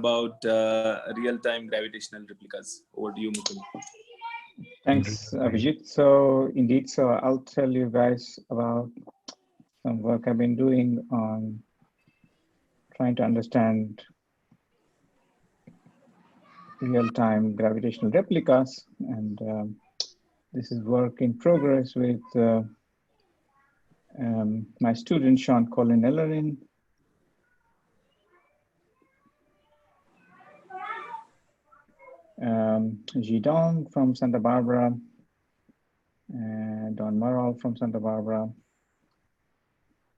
about real-time gravitational replicas. Over to you, Mukund. Thanks, Abhijit. So indeed, so I'll tell you guys about some work I've been doing on trying to understand real-time gravitational replicas. And this is work in progress with my student, Sean Colin Ellerin. Jidong from Santa Barbara, and Don Morrell from Santa Barbara,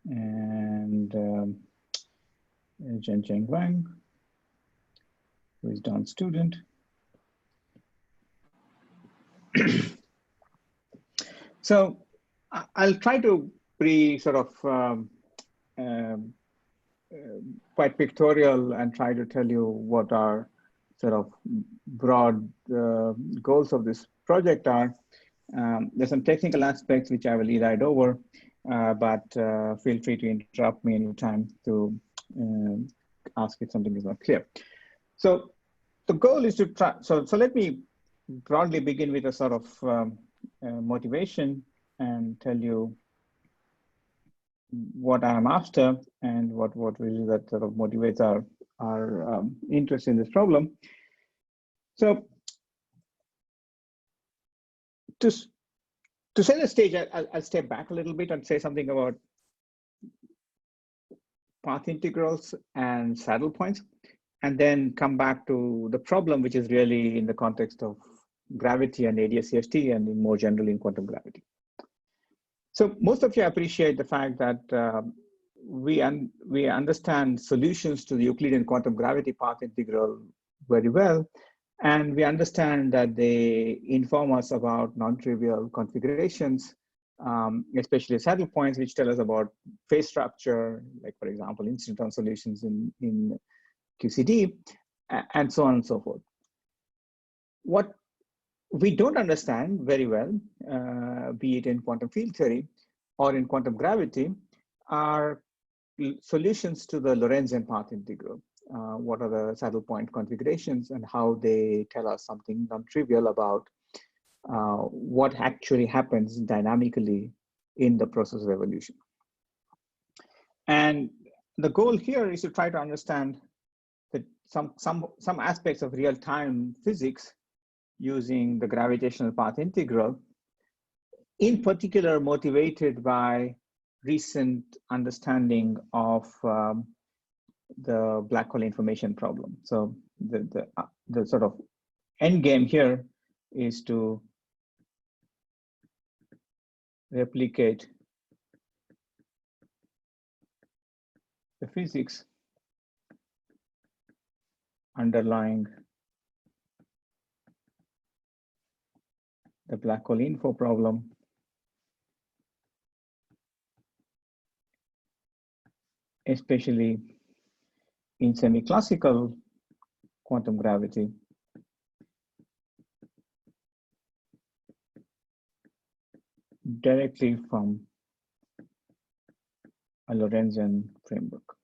and Zhencheng Wang, who is Don's student. So I'll try to be sort of quite pictorial and try to tell you what our sort of broad goals of this project are. There's some technical aspects which I will elide over, but feel free to interrupt me anytime to ask if something is not clear. So the goal is to try, so let me broadly begin with a sort of motivation and tell you what I'm after and what really that sort of motivates our interest in this problem. So to set the stage, I'll step back a little bit and say something about path integrals and saddle points, and then come back to the problem, which is really in the context of gravity and ADS-CFT and more generally in quantum gravity. So most of you appreciate the fact that we understand solutions to the Euclidean quantum gravity path integral very well. And we understand that they inform us about non-trivial configurations, especially saddle points, which tell us about phase structure, like for example, instanton solutions in QCD, and so on and so forth. What we don't understand very well, be it in quantum field theory or in quantum gravity, are solutions to the Lorentzian path integral. What are the saddle point configurations and how they tell us something non-trivial about what actually happens dynamically in the process of evolution. And the goal here is to try to understand that some aspects of real-time physics using the gravitational path integral, in particular motivated by recent understanding of the black hole information problem. So the sort of end game here is to replicate the physics underlying the black hole info problem especially in semi-classical quantum gravity, directly from a Lorentzian framework.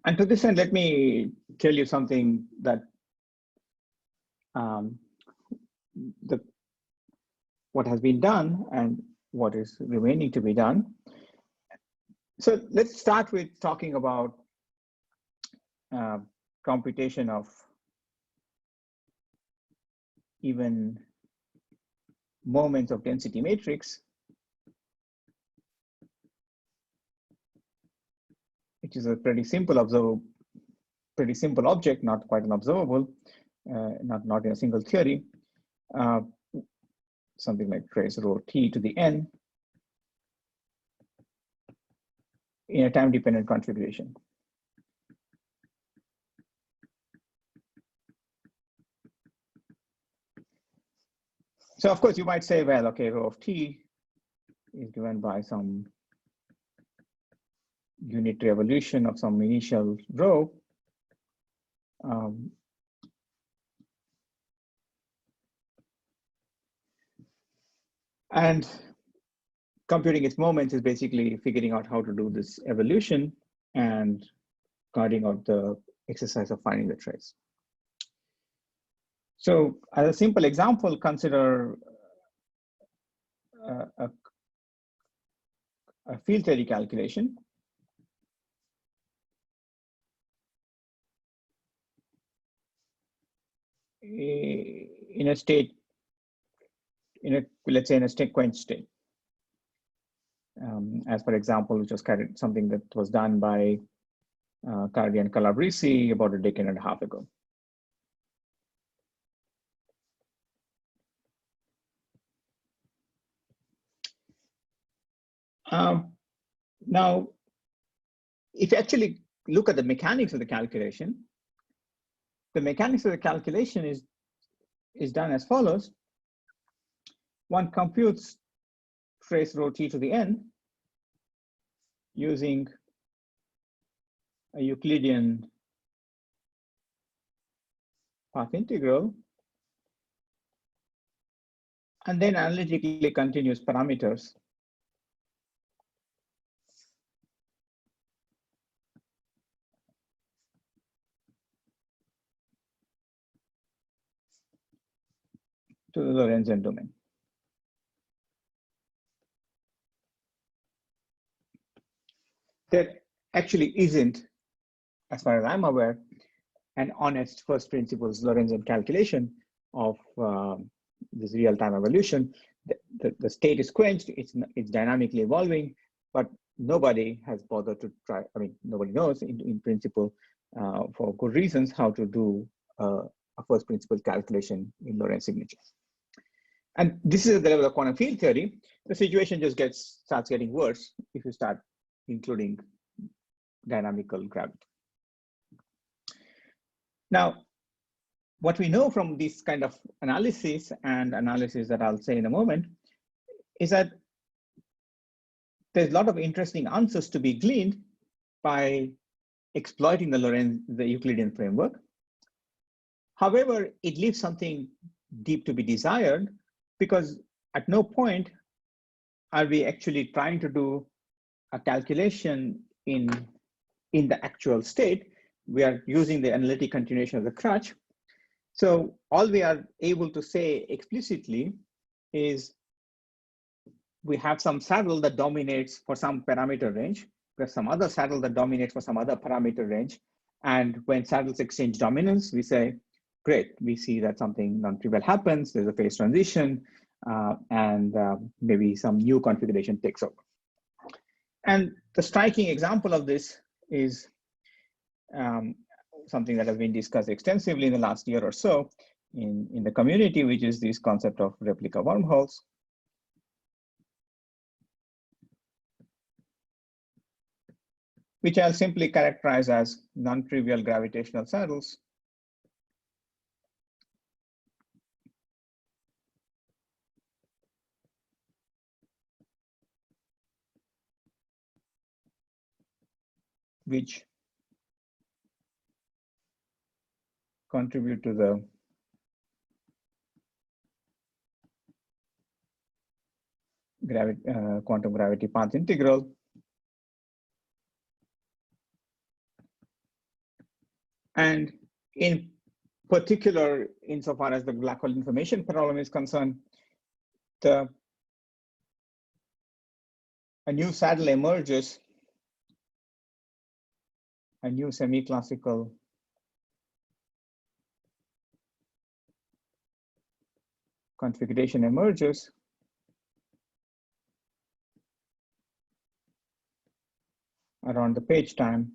And to this end, let me tell you something that what has been done and what is remaining to be done. So let's start with talking about computation of even moments of density matrix, which is a pretty simple object, not quite an observable, not in a single theory, something like trace rho t to the n in a time-dependent configuration. So of course you might say, well, okay, rho of t is given by some unitary evolution of some initial rho. And computing its moments is basically figuring out how to do this evolution and carrying out the exercise of finding the trace. So as a simple example, consider a field theory calculation. In a state, let's say in a sequence state. As for example, which was something that was done by Cardi and Calabrese about a decade and a half ago. Now, if you actually look at the mechanics of the calculation, the mechanics of the calculation is done as follows. One computes trace rho t to the n using a Euclidean path integral, and then analytically continues parameters to the Lorentzian domain. There actually isn't, as far as I'm aware, an honest first principles Lorentzian calculation of this real-time evolution. The state is quenched, it's dynamically evolving, but nobody has bothered to try, I mean, nobody knows in principle, for good reasons, how to do a first principles calculation in Lorentz signatures. And this is at the level of quantum field theory. The situation just starts getting worse if you start including dynamical gravity. Now, what we know from this kind of analysis and analysis that I'll say in a moment is that there's a lot of interesting answers to be gleaned by exploiting the Euclidean framework. However, it leaves something deep to be desired, because at no point are we actually trying to do a calculation in the actual state. We are using the analytic continuation of the crutch. So all we are able to say explicitly is we have some saddle that dominates for some parameter range. There's some other saddle that dominates for some other parameter range. And when saddles exchange dominance, we say, great, we see that something non-trivial happens, there's a phase transition, and maybe some new configuration takes over. And the striking example of this is something that has been discussed extensively in the last year or so in the community, which is this concept of replica wormholes. Which I'll simply characterize as non-trivial gravitational saddles which contribute to the quantum gravity path integral. And in particular, insofar as the black hole information problem is concerned, a new saddle emerges, a new semi-classical configuration emerges around the page time.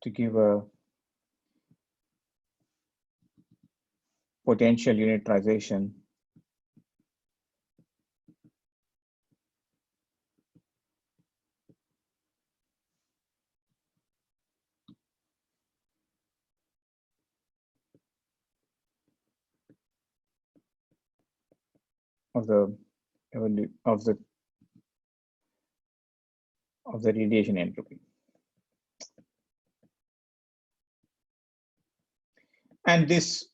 To give a potential unitarization of the radiation entropy. And this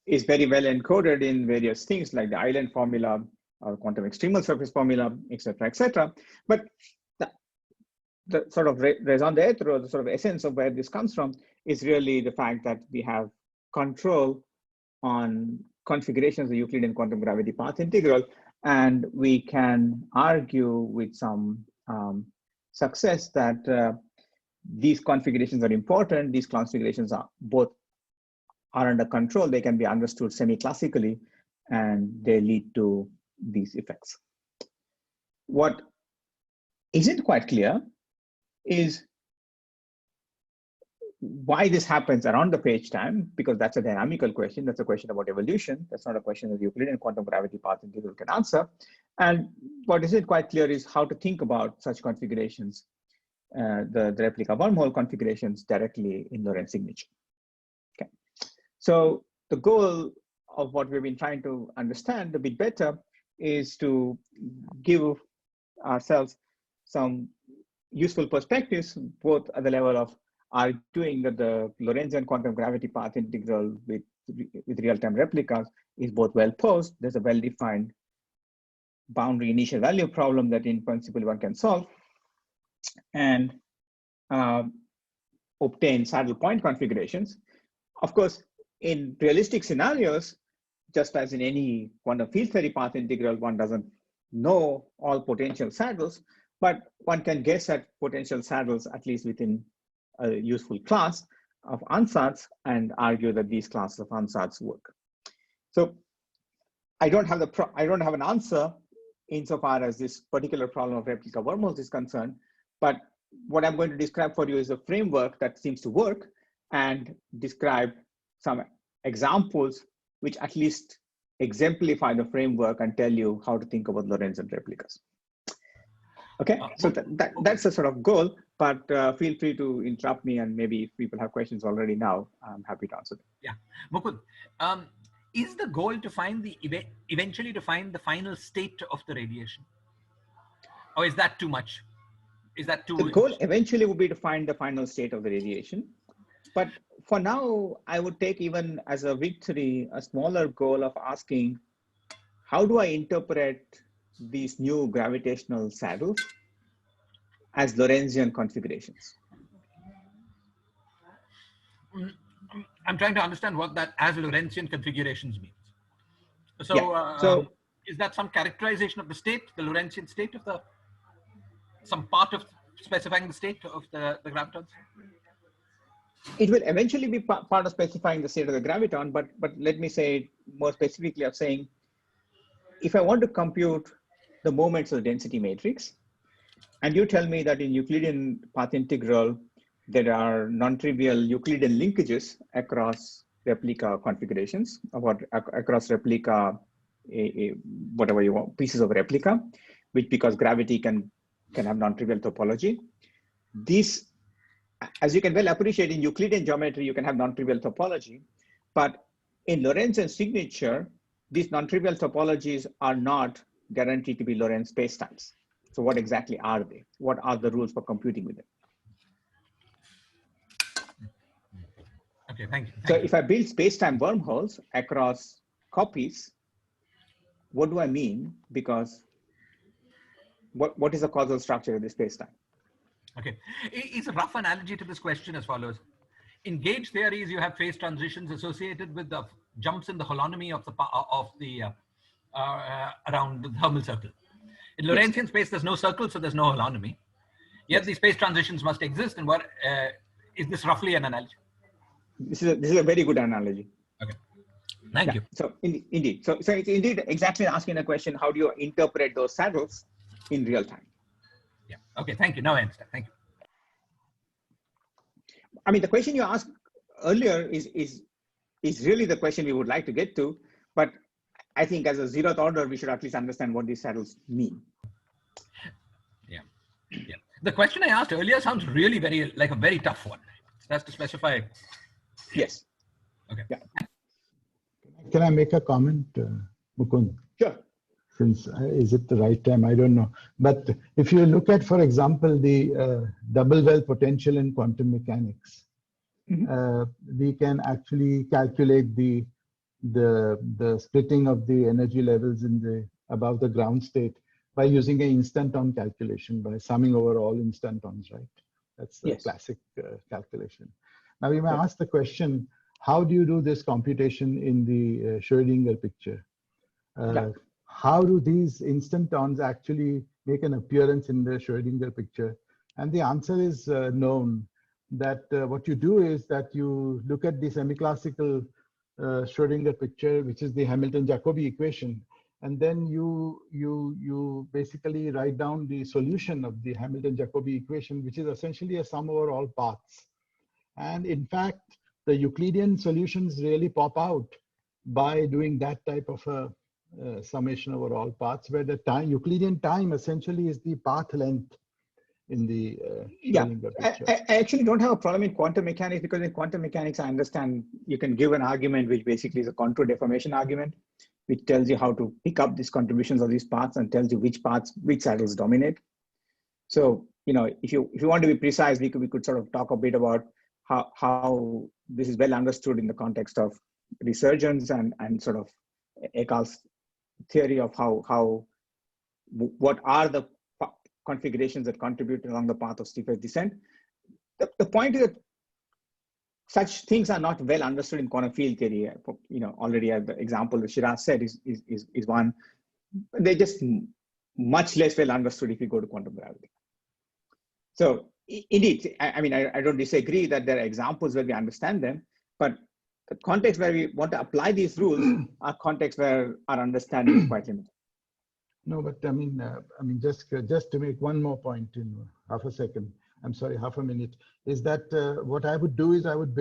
is very well encoded in various things like the island formula or quantum extremal surface formula, et cetera, et cetera. But the sort of raison d'etre, or the sort of essence of where this comes from, is really the fact that we have control on configurations of the Euclidean quantum gravity path integral, and we can argue with some success that these configurations are important. These configurations are under control. They can be understood semi-classically, and they lead to these effects. What isn't quite clear is why this happens around the page time, because that's a dynamical question. That's a question about evolution. That's not a question that the Euclidean quantum gravity path integral can answer. And what isn't quite clear is how to think about such configurations, the replica wormhole configurations directly in Lorentz signature. Okay. So the goal of what we've been trying to understand a bit better is to give ourselves some useful perspectives, both at the level of arguing that the Lorentzian quantum gravity path integral with real-time replicas is both well posed. There's a well-defined boundary initial value problem that in principle one can solve, and obtain saddle point configurations. Of course, in realistic scenarios, just as in any quantum field theory path integral, one doesn't know all potential saddles, but one can guess at potential saddles at least within a useful class of ansatz and argue that these classes of ansatz work. So I don't have an answer insofar as this particular problem of replica wormholes is concerned, but what I'm going to describe for you is a framework that seems to work, and describe some examples which at least exemplify the framework and tell you how to think about Lorentzian replicas. Okay, so that's the sort of goal, but feel free to interrupt me, and maybe if people have questions already now, I'm happy to answer them. Yeah, Mukund, is the goal to find eventually to find the final state of the radiation? Or is that too much? Is that too? The goal eventually would be to find the final state of the radiation. But for now, I would take even as a victory, a smaller goal of asking, how do I interpret these new gravitational saddles as Lorentzian configurations? I'm trying to understand what that as Lorentzian configurations means. So, yeah. Is that some characterization of the state, the Lorentzian state of the, some part of specifying the state of the gravitons? It will eventually be part of specifying the state of the graviton, but let me say more specifically of saying, if I want to compute the moments of the density matrix, and you tell me that in Euclidean path integral, there are non-trivial Euclidean linkages across replica configurations, across replica, whatever you want, pieces of replica, which because gravity can have non-trivial topology. These, as you can well appreciate, in Euclidean geometry, you can have non-trivial topology, but in Lorentzian signature, these non-trivial topologies are not guaranteed to be Lorentz spacetimes. So what exactly are they? What are the rules for computing with them? Okay, thank you. So if I build spacetime wormholes across copies, what do I mean? Because what is the causal structure of the spacetime? Okay, it's a rough analogy to this question as follows. In gauge theories, you have phase transitions associated with the jumps in the holonomy of the around the thermal circle. In Lorentzian space, there's no circle, so there's no holonomy. Yet these phase transitions must exist. And what is this roughly an analogy? This is a very good analogy. Okay, thank you. So indeed, so it's indeed exactly asking a question: how do you interpret those saddles in real time? Yeah. Okay. Thank you. Now I understand. Thank you. I mean, the question you asked earlier is really the question we would like to get to, but I think as a zeroth order, we should at least understand what these saddles mean. Yeah. Yeah. The question I asked earlier sounds really like a very tough one. That's to specify. Yes. Okay. Yeah. Can I make a comment, Mukund? Sure. Since is it the right time? I don't know. But if you look at, for example, the double well potential in quantum mechanics, we can actually calculate the splitting of the energy levels in the above the ground state by using an instanton calculation, by summing over all instantons, right? That's the Yes. classic calculation. Now we may Right. ask the question, how do you do this computation in the Schrödinger picture? How do these instantons actually make an appearance in the Schrödinger picture? And the answer is known, that what you do is that you look at the semi-classical Schrödinger picture, which is the Hamilton-Jacobi equation, and then you basically write down the solution of the Hamilton-Jacobi equation, which is essentially a sum over all paths. And in fact, the Euclidean solutions really pop out by doing that type of a summation over all paths, where the Euclidean time essentially is the path length in the Schrödinger picture. I actually don't have a problem in quantum mechanics, because in quantum mechanics, I understand you can give an argument which basically is a contour deformation argument, which tells you how to pick up these contributions of these paths and tells you which paths, which saddles dominate. So, you know, if you want to be precise, we could sort of talk a bit about how this is well understood in the context of resurgence and sort of Eccles' theory of what are the configurations that contribute along the path of steepest descent. The point is that such things are not well understood in quantum field theory. You know, already the example that Shiraz said is one. They're just much less well understood if you go to quantum gravity. So indeed, I mean, I don't disagree that there are examples where we understand them, but the context where we want to apply these rules are contexts where our understanding is quite limited. No, but I mean, just to make one more point in half a second, I'm sorry, half a minute, is that what I would do is I would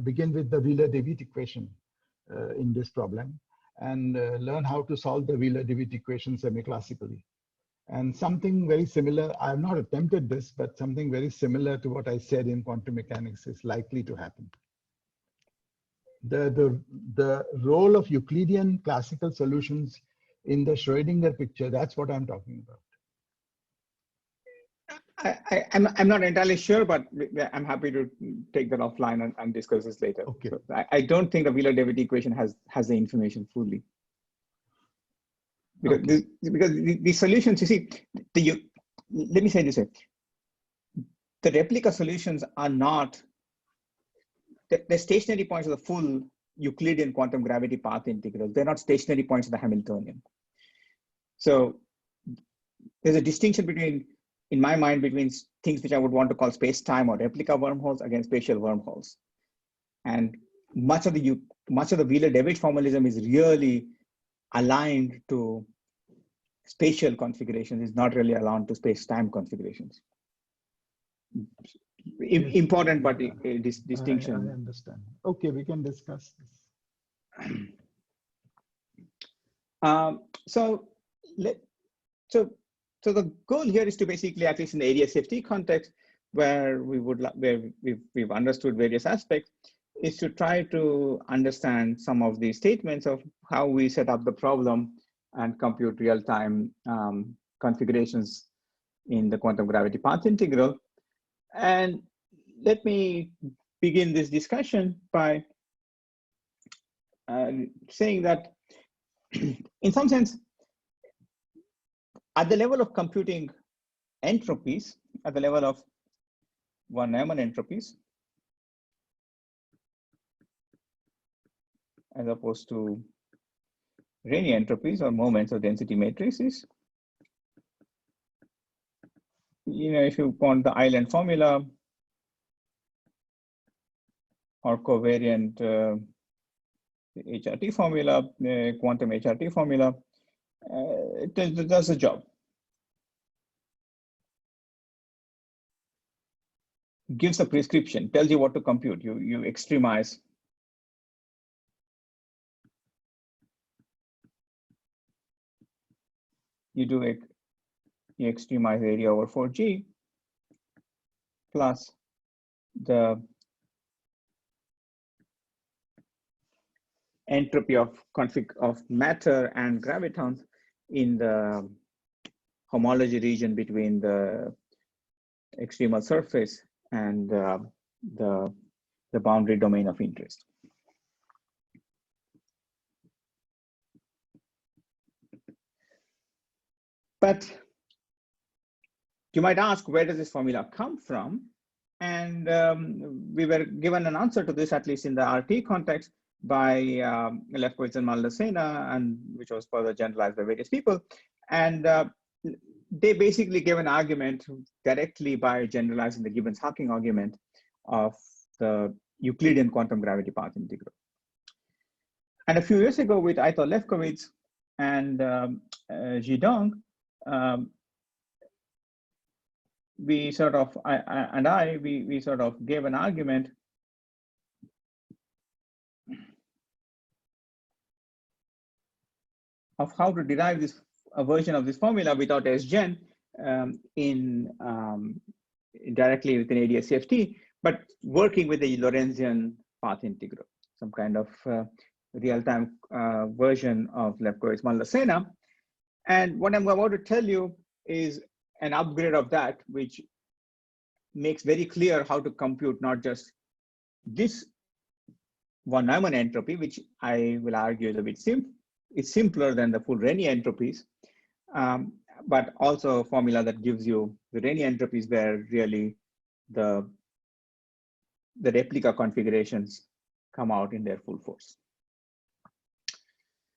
begin with the Wheeler-DeWitt equation in this problem, and learn how to solve the Wheeler-DeWitt equation semi-classically. And something very similar, I have not attempted this, but something very similar to what I said in quantum mechanics is likely to happen. The role of Euclidean classical solutions in the Schrödinger picture, that's what I'm talking about. I'm not entirely sure, but I'm happy to take that offline and discuss this later. Okay. So I don't think the Wheeler-DeWitt equation has the information fully. Because, okay. because the solutions, you see, let me say this way. The replica solutions are not, the stationary points of the full Euclidean quantum gravity path integrals. They're not stationary points of the Hamiltonian. So there's a distinction between, in my mind, between things which I would want to call space-time or replica wormholes against spatial wormholes. And much of the Wheeler-DeWitt formalism is really aligned to spatial configurations, is not really aligned to space-time configurations. Yes, Important, but this distinction. I understand. Okay, we can discuss this. So the goal here is to basically, at least in the area CFT context, where we've understood various aspects, is to try to understand some of the statements of how we set up the problem and compute real-time configurations in the quantum gravity path integral. And let me begin this discussion by saying that in some sense, at the level of computing entropies, at the level of von Neumann entropies, as opposed to Rayleigh entropies or moments of density matrices, you know, if you want the island formula or covariant HRT formula, quantum HRT formula, it does the job. Gives a prescription, tells you what to compute. You extremize. You extremize area over 4G plus the entropy of matter and gravitons in the homology region between the extremal surface and the the boundary domain of interest. But you might ask, where does this formula come from? And we were given an answer to this, at least in the RT context, by Lefkowitz and Maldacena, and which was further generalized by various people. And they basically gave an argument directly by generalizing the Gibbons-Hawking argument of the Euclidean quantum gravity path integral. And a few years ago, with Aitor Lefkowitz and Zhidong, we sort of, we sort of gave an argument of how to derive this a version of this formula without SGen directly within ADS-CFT, but working with the Lorentzian path integral, some kind of real-time version of Lefkowitz-Maldacena. And what I'm about to tell you is an upgrade of that, which makes very clear how to compute not just this von Neumann entropy, which I will argue is a bit it's simpler than the full Rényi entropies, but also a formula that gives you the Rényi entropies where really the replica configurations come out in their full force.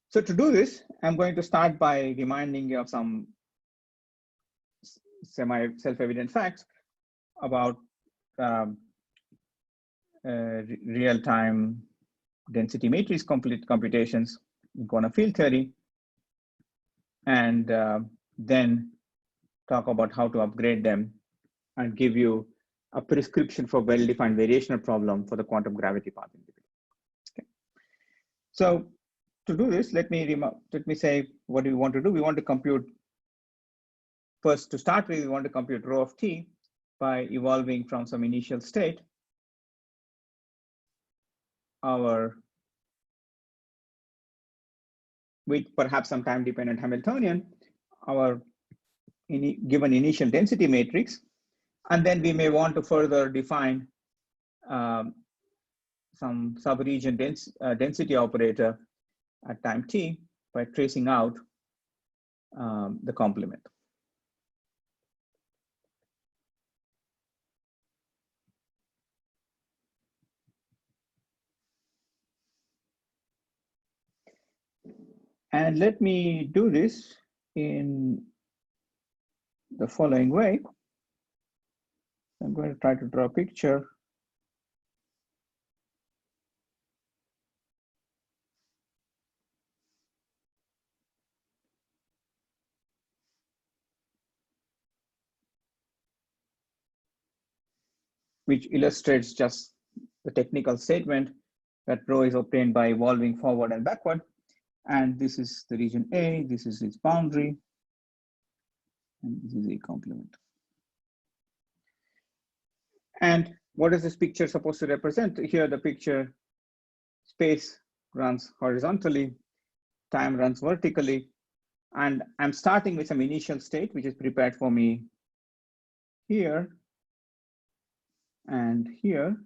So to do this, I'm going to start by reminding you of some semi-self-evident facts about real-time density matrix computations in quantum field theory, and then talk about how to upgrade them and give you a prescription for well-defined variational problem for the quantum gravity path integral. Okay. So to do this, let me say what we want to do. We want to compute, first to start with, we want to compute rho of t by evolving from some initial state with perhaps some time-dependent Hamiltonian, our given initial density matrix, and then we may want to further define some sub-region density operator at time t by tracing out the complement. And let me do this in the following way. I'm going to try to draw a picture. Which illustrates just the technical statement that rho is obtained by evolving forward and backward. And this is the region A, this is its boundary, and this is a complement. And what is this picture supposed to represent? Here, the picture, space runs horizontally, time runs vertically, and I'm starting with some initial state, which is prepared for me here and here.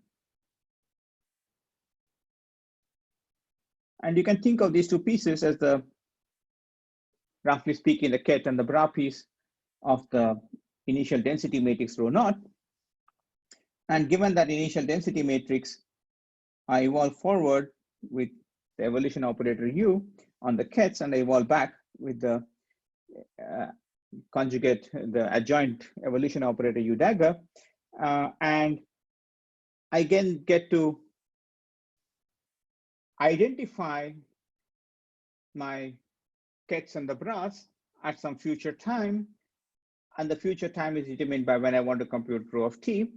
And you can think of these two pieces as the, roughly speaking, the ket and the bra piece of the initial density matrix rho naught. And given that initial density matrix, I evolve forward with the evolution operator u on the kets, and I evolve back with the conjugate, the adjoint evolution operator u dagger. And I again get to identify my kets and the bras at some future time, and the future time is determined by when I want to compute rho of t.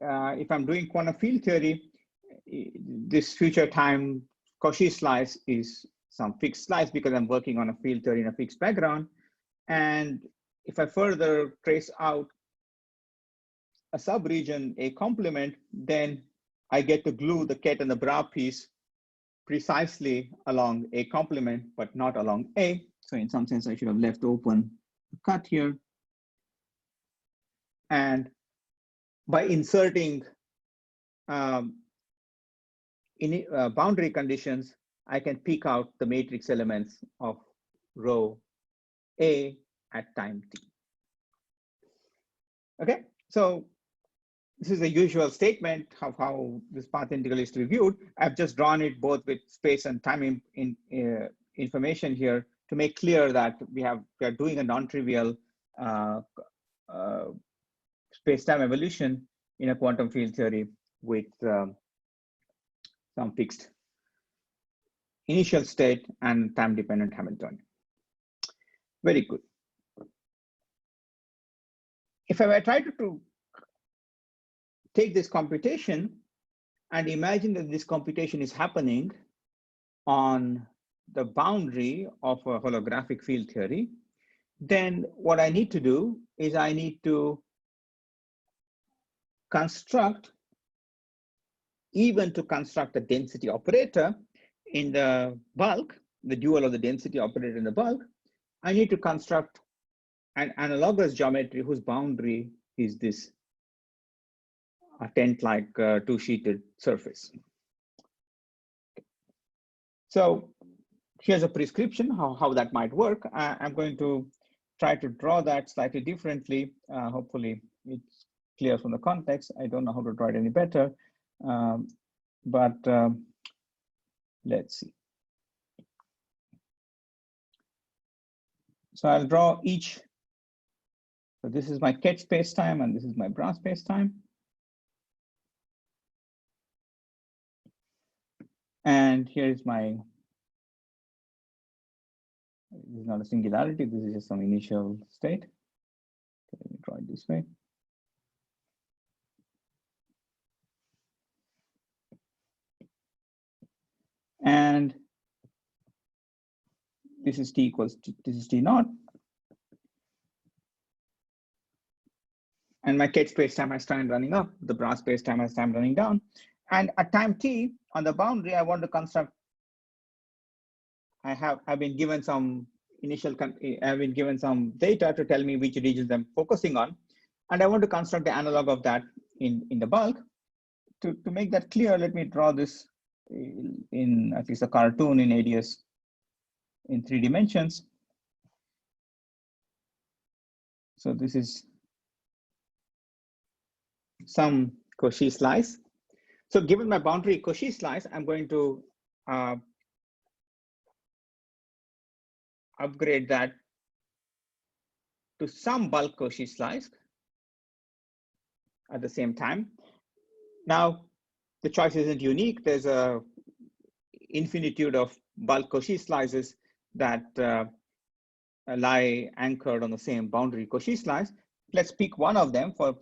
If I'm doing quantum field theory, this future time Cauchy slice is some fixed slice because I'm working on a field theory in a fixed background. And if I further trace out a subregion A complement, then I get to glue the ket and the bra piece precisely along A complement, but not along A. So in some sense, I should have left open the cut here. And by inserting in boundary conditions, I can pick out the matrix elements of row A at time t. Okay, so this is a usual statement of how this path integral is to be viewed. I've just drawn it both with space and time information here to make clear that we are doing a non-trivial space-time evolution in a quantum field theory with some fixed initial state and time-dependent Hamiltonian. Very good. If I were try to take this computation and imagine that this computation is happening on the boundary of a holographic field theory, then what I need to do is I need to construct the density operator in the bulk, the dual of the density operator in the bulk. I need to construct an analogous geometry whose boundary is this tent-like two-sheeted surface. So here's a prescription how that might work. I'm going to try to draw that slightly differently. Hopefully it's clear from the context. I don't know how to draw it any better, but let's see. So I'll draw each. So this is my Ket spacetime and this is my Bra spacetime. And here is my, this is not a singularity, this is just some initial state. Let me draw it this way. And this is T equals to, this is T naught. And my Ket spacetime has time running up, the Bra spacetime has time running down. And at time t on the boundary, I want to construct. I've been given some some data to tell me which regions I'm focusing on, and I want to construct the analog of that in the bulk. To make that clear, let me draw this in at least a cartoon in ADS in 3 dimensions. So this is some Cauchy slice. So given my boundary Cauchy slice, I'm going to upgrade that to some bulk Cauchy slice at the same time. Now, the choice isn't unique. There's a infinitude of bulk Cauchy slices that lie anchored on the same boundary Cauchy slice. Let's pick one of them for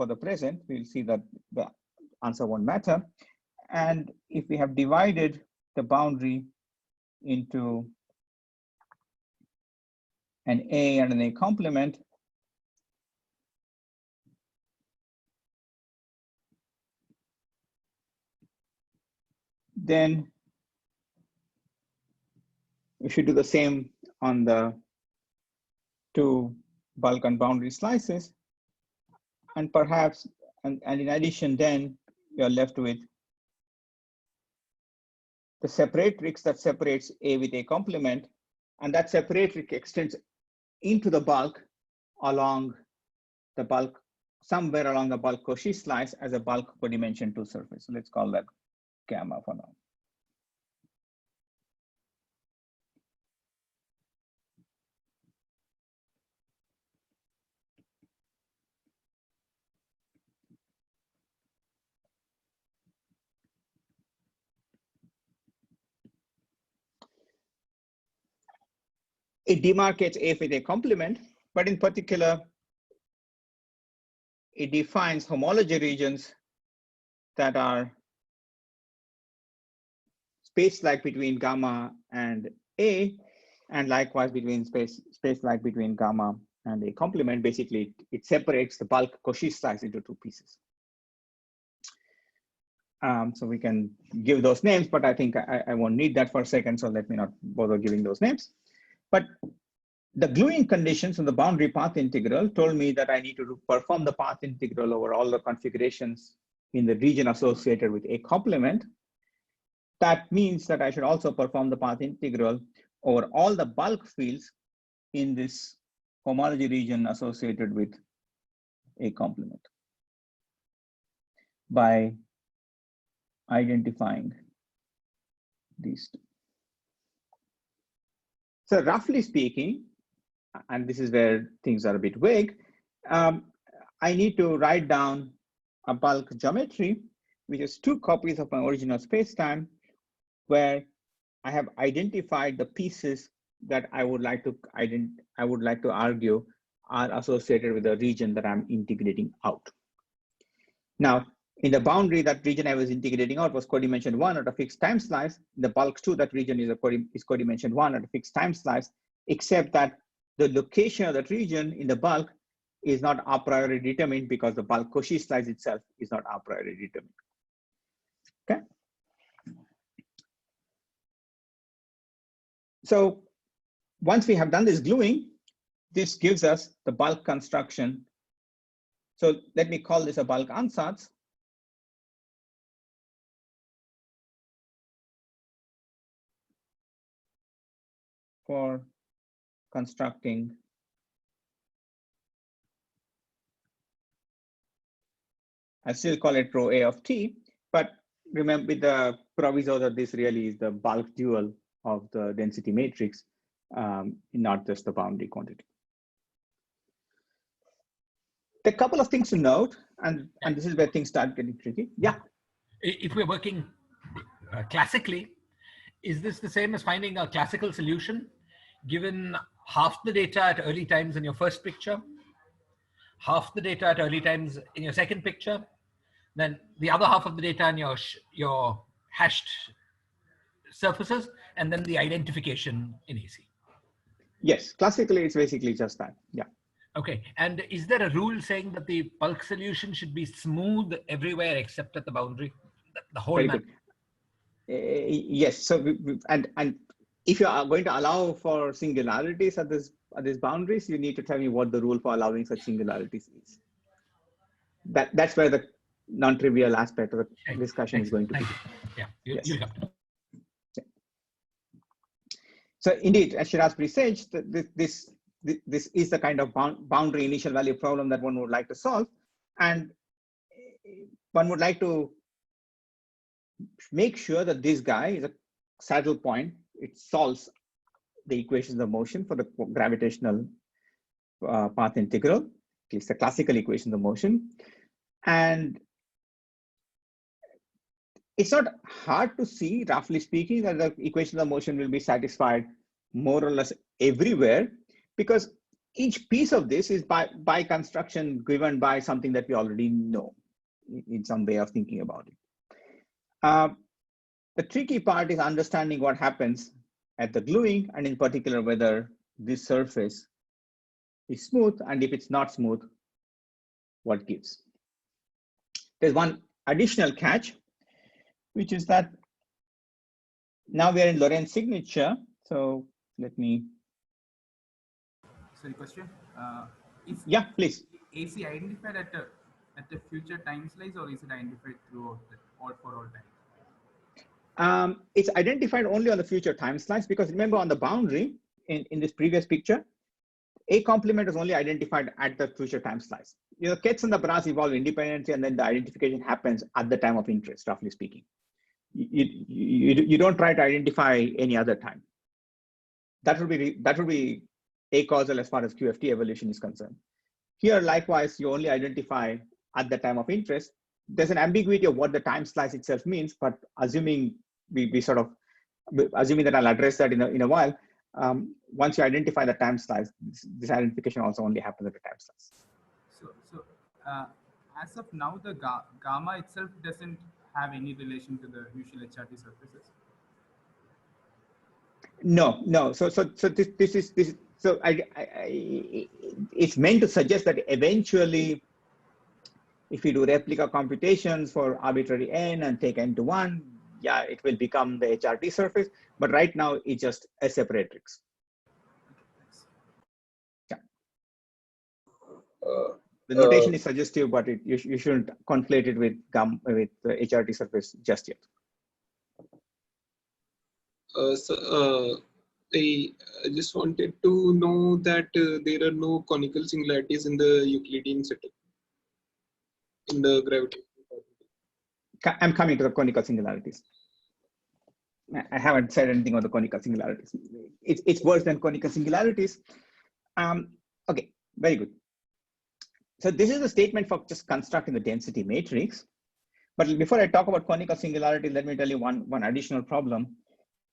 the present. We'll see that the answer won't matter. And if we have divided the boundary into an A and an A complement, then we should do the same on the 2 bulk and boundary slices. And perhaps, and in addition, then you're left with the separatrix that separates A with A complement, and that separatrix extends into the bulk along the bulk, somewhere along the bulk Cauchy slice as a bulk codimension 2 surface. So let's call that gamma for now. It demarcates A with A complement, but in particular, it defines homology regions that are space-like between gamma and A, and likewise between space-like between gamma and A complement. Basically, it separates the bulk Cauchy slice into 2 pieces. So we can give those names, but I think I won't need that for a second, so let me not bother giving those names. But the gluing conditions on the boundary path integral told me that I need to perform the path integral over all the configurations in the region associated with A complement. that means that I should also perform the path integral over all the bulk fields in this homology region associated with A complement by identifying these two. So roughly speaking, and this is where things are a bit vague, I need to write down a bulk geometry, which is 2 copies of my original spacetime, where I have identified the pieces that I would like to argue are associated with the region that I'm integrating out. Now, in the boundary, that region I was integrating out was codimension 1 at a fixed time slice. In the bulk 2, that region is codimension 1 at a fixed time slice, except that the location of that region in the bulk is not a priori determined because the bulk Cauchy slice itself is not a priori determined. Okay. So once we have done this gluing, this gives us the bulk construction. So let me call this a bulk ansatz. For constructing I still call it rho A of t, but remember with the proviso that this really is the bulk dual of the density matrix, not just the boundary quantity. There are a couple of things to note, and this is where things start getting tricky. Yeah. If we're working classically, is this the same as finding a classical solution given half the data at early times in your first picture, half the data at early times in your second picture, then the other half of the data in your hashed surfaces, and then the identification in AC? Yes, classically it's basically just that. Yeah. Okay, and is there a rule saying that the bulk solution should be smooth everywhere except at the boundary, the whole map? Yes. So and if you are going to allow for singularities at these boundaries, you need to tell me what the rule for allowing such singularities is. That's where the non-trivial aspect of the discussion is going to be. Yeah, yes. you got it. Yeah. So indeed, as Shiraz presaged, this is the kind of boundary initial value problem that one would like to solve, and one would like to make sure that this guy is a saddle point. It solves the equations of motion for the gravitational path integral, at least the classical equations of motion. And it's not hard to see, roughly speaking, that the equations of motion will be satisfied more or less everywhere, because each piece of this is by construction given by something that we already know in some way of thinking about it. The tricky part is understanding what happens at the gluing, and in particular, whether this surface is smooth, and if it's not smooth, what gives. There's one additional catch, which is that now we are in Lorentz signature. So let me. Sorry, question. Yeah, please. AC identified at the future time slice, or is it identified throughout for all time? It's identified only on the future time slice, because remember on the boundary in this previous picture, A complement is only identified at the future time slice. You know, Kets and the brass evolve independently, and then the identification happens at the time of interest, roughly speaking. You don't try to identify any other time. That would be acausal as far as QFT evolution is concerned. Here, likewise, you only identify at the time of interest. There's an ambiguity of what the time slice itself means, but assuming assuming that I'll address that in a while, once you identify the time slice, this identification also only happens at the time slice. So as of now, the gamma itself doesn't have any relation to the usual HRT surfaces. No. So it's meant to suggest that eventually, if you do replica computations for arbitrary n and take n to 1, yeah, it will become the HRT surface. But right now, it's just a separatrix. Yeah. The notation is suggestive, but you shouldn't conflate it with the HRT surface just yet. I just wanted to know that there are no conical singularities in the Euclidean setup in the gravity. I'm coming to the conical singularities. I haven't said anything on the conical singularities. It's worse than conical singularities. Okay, very good. So this is a statement for just constructing the density matrix. But before I talk about conical singularity, let me tell you one additional problem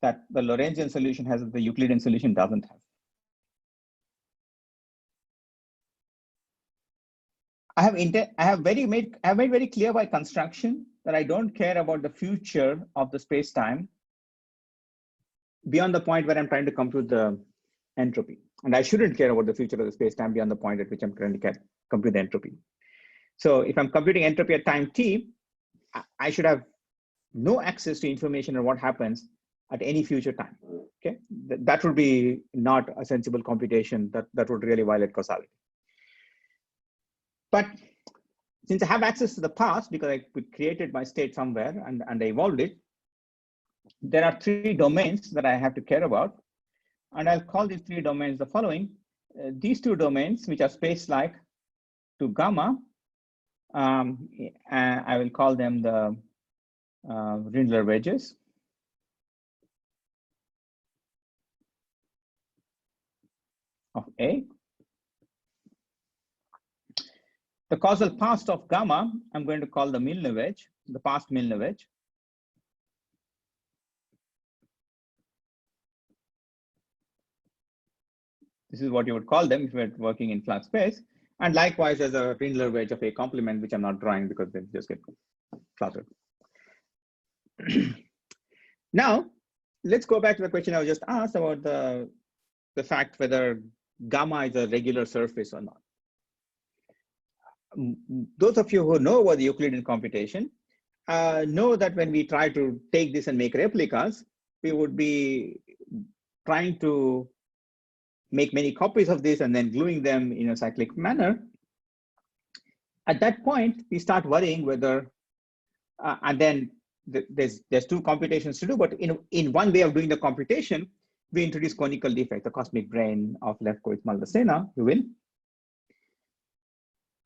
that the Lorentzian solution has that the Euclidean solution doesn't have. I have made very clear by construction that I don't care about the future of the space-time beyond the point where I'm trying to compute the entropy. And I shouldn't care about the future of the space-time beyond the point at which I'm trying to compute the entropy. So if I'm computing entropy at time t, I should have no access to information on what happens at any future time. Okay, that would be not a sensible computation. That would really violate causality. But since I have access to the past because I created my state somewhere and I evolved it, there are 3 domains that I have to care about. And I'll call these 3 domains the following. These 2 domains, which are space-like to gamma, I will call them the Rindler wedges. Of A. The causal past of gamma, I'm going to call the Milnor wedge, the past Milnor wedge. This is what you would call them if you're working in flat space. And likewise, there's a Rindler wedge of A complement, which I'm not drawing because they just get cluttered. Now, let's go back to the question I was just asked about the fact whether gamma is a regular surface or not. Those of you who know about the Euclidean computation know that when we try to take this and make replicas, we would be trying to make many copies of this and then gluing them in a cyclic manner. At that point, we start worrying whether, and then there's 2 computations to do, but in one way of doing the computation, we introduce conical defect, the cosmic brain of Lefkowitz-Maldacena, you will.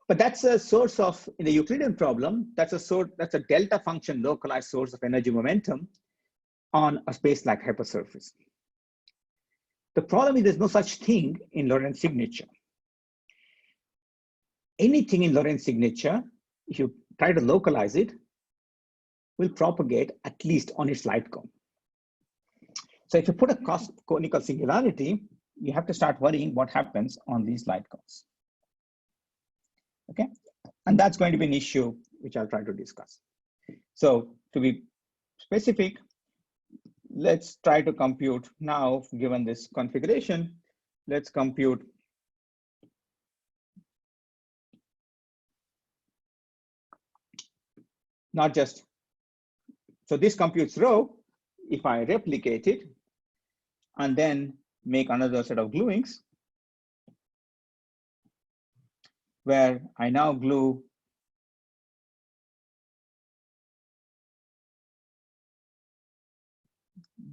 But that's a source of, in the Euclidean problem, that's a delta function localized source of energy momentum on a space-like hypersurface. The problem is there's no such thing in Lorentz signature. Anything in Lorentz signature, if you try to localize it, will propagate at least on its light cone. So if you put a conical singularity, you have to start worrying what happens on these light cones. Okay, and that's going to be an issue which I'll try to discuss. So to be specific, let's try to compute now, given this configuration, let's compute not just, so this computes rho, if I replicate it and then make another set of gluings, where I now glue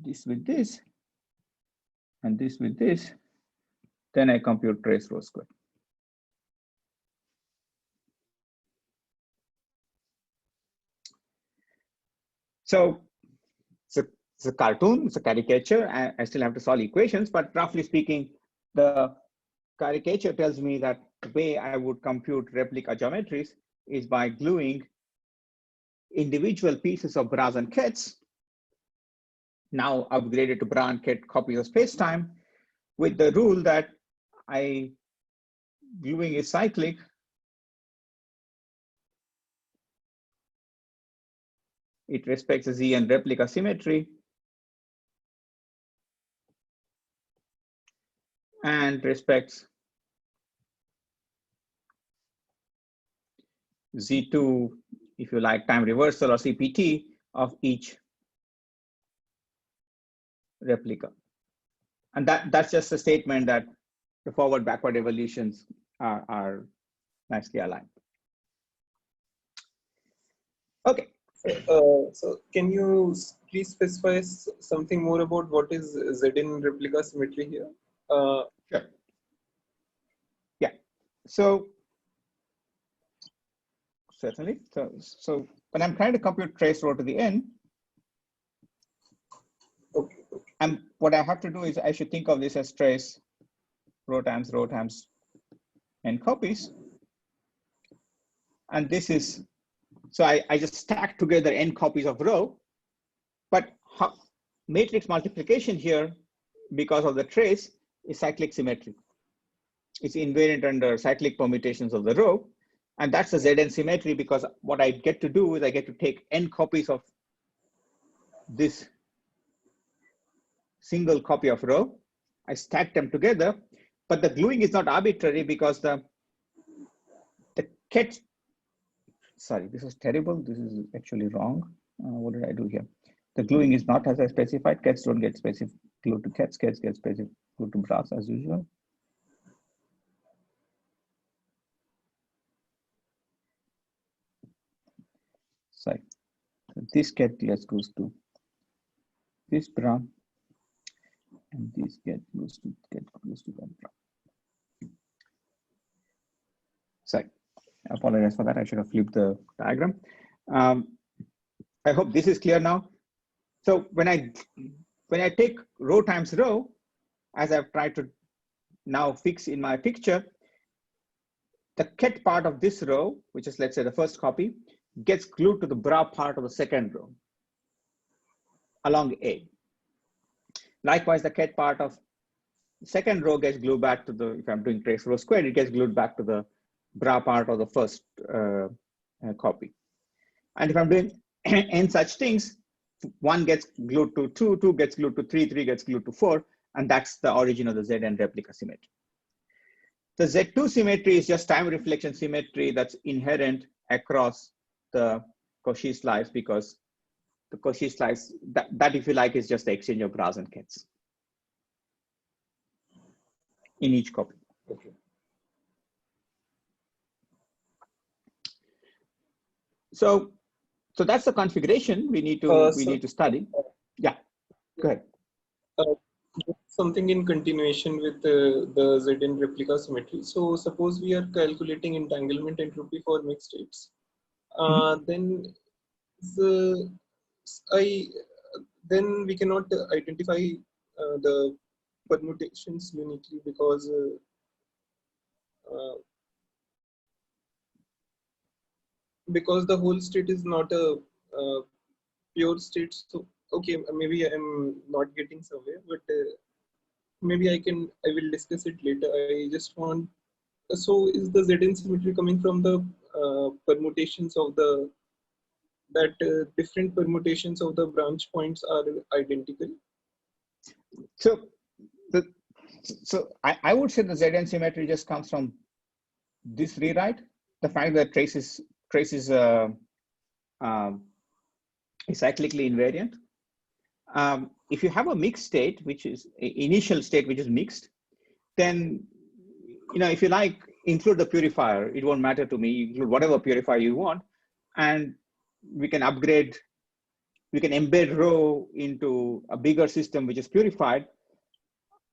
this with this and this with this, then I compute trace rho squared. So it's a cartoon, it's a caricature. I still have to solve equations, but roughly speaking, the caricature tells me that the way I would compute replica geometries is by gluing individual pieces of Bras and Ketz, now upgraded to Bras and Ketz copies of space-time, with the rule that gluing is cyclic. It respects the Z and replica symmetry and respects Z2, if you like, time reversal or CPT of each replica. And that's just a statement that the forward-backward evolutions are nicely aligned. Okay. So can you please specify something more about what is Zn replica symmetry here? Sure. Yeah. So certainly. So when I'm trying to compute trace rho to the n, Okay. and what I have to do is I should think of this as trace rho times n copies. And this is, so I just stack together n copies of rho, but matrix multiplication here, because of the trace, is cyclic symmetry. It's invariant under cyclic permutations of the rho. And that's the Zn symmetry, because what I get to do is I get to take n copies of this single copy of rho. I stack them together, but the gluing is not arbitrary because the ket, sorry, this is terrible. This is actually wrong. What did I do here? The gluing is not as I specified. Kets don't get specific glued to kets. Kets get specific glued to brass as usual. Sorry. So this ket goes to this bra, and this get goes to that bra. Sorry, I apologize for that. I should have flipped the diagram. I hope this is clear now. So when I take rho times rho, as I've tried to now fix in my picture, the ket part of this row, which is, let's say, the first copy, gets glued to the bra part of the second row along A. Likewise, the ket part of the second row gets glued back to the, if I'm doing trace rho squared, it gets glued back to the bra part of the first copy. And if I'm doing n such things, 1 gets glued to 2, 2 gets glued to 3, 3 gets glued to 4, and that's the origin of the Zn replica symmetry. The Z2 symmetry is just time reflection symmetry that's inherent across the Cauchy slice, because the Cauchy slice, that if you like, is just the exchange of bras and kets in each copy. Okay. So that's the configuration we need to study. Yeah, go ahead. Something in continuation with the Zn replica symmetry. So suppose we are calculating entanglement entropy for mixed states. Then we cannot identify the permutations uniquely, because the whole state is not a pure state. So okay, maybe I'm not getting somewhere, but maybe I will discuss it later. I just want, so is the Zn symmetry coming from the permutations of the, different permutations of the branch points are identical? So I would say the Zn symmetry just comes from this rewrite. The fact that trace is cyclically invariant. If you have a mixed state, which is initial state, which is mixed, then, if you like, include the purifier. It won't matter to me. Include whatever purifier you want, and we can upgrade. We can embed rho into a bigger system which is purified.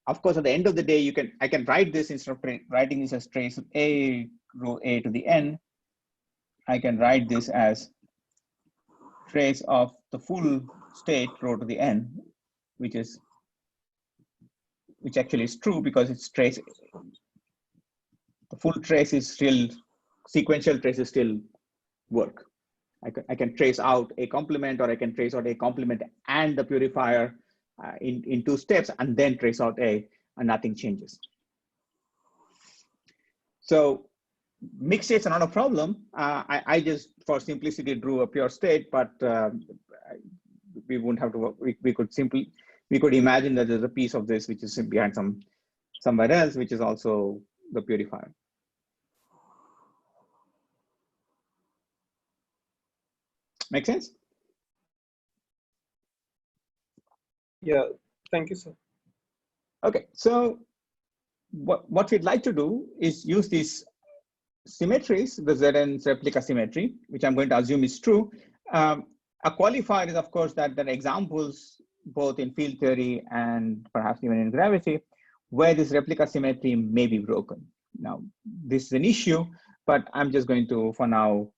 Of course, at the end of the day, I can write this, instead of writing this as trace of A rho A to the n, I can write this as trace of the full state rho to the n, which actually is true, because it's trace. The full trace is still, sequential traces still work. I can trace out a complement, or I can trace out a complement and the purifier in 2 steps, and then trace out A, and nothing changes. So mixed states are not a problem. I just, for simplicity, drew a pure state, but we wouldn't have to work. We could imagine that there's a piece of this which is behind somewhere else, which is also the purifier. Make sense? Yeah, thank you, sir. Okay, so what we'd like to do is use these symmetries, the Zn replica symmetry, which I'm going to assume is true, A qualifier is, of course, that there are examples both in field theory and perhaps even in gravity where this replica symmetry may be broken. Now, this is an issue, but I'm just going to, for now,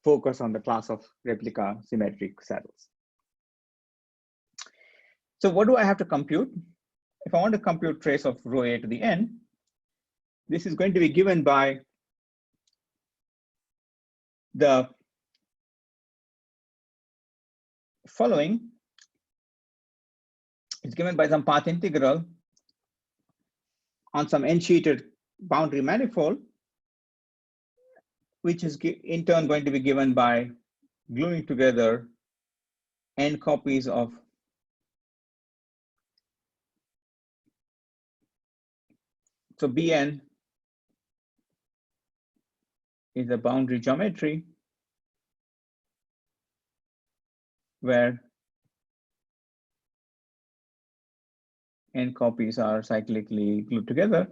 focus on the class of replica symmetric saddles. So what do I have to compute? If I want to compute trace of rho a to the n, this is going to be given by the following. It's given by some path integral on some n-sheeted boundary manifold, which is in turn going to be given by gluing together n copies of so Bn is a boundary geometry where n copies are cyclically glued together.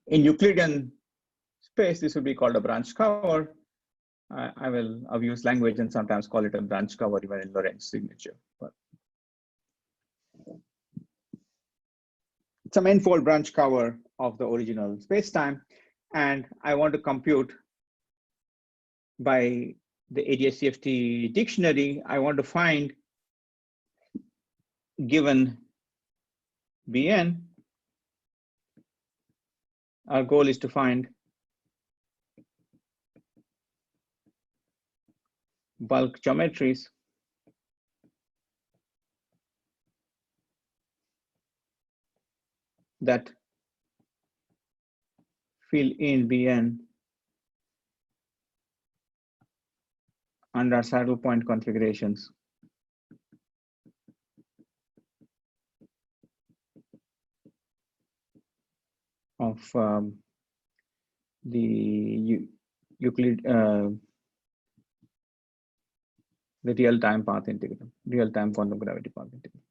In Euclidean space, this would be called a branch cover. I will abuse language and sometimes call it a branch cover even in Lorentz signature. But some n-fold branch cover of the original spacetime, and I want to compute by the ADS-CFT dictionary. I want to find, given Bn, our goal is to find bulk geometries that fill in Bn under saddle point configurations of the Euclid, the real-time path integral, real-time quantum gravity path integral.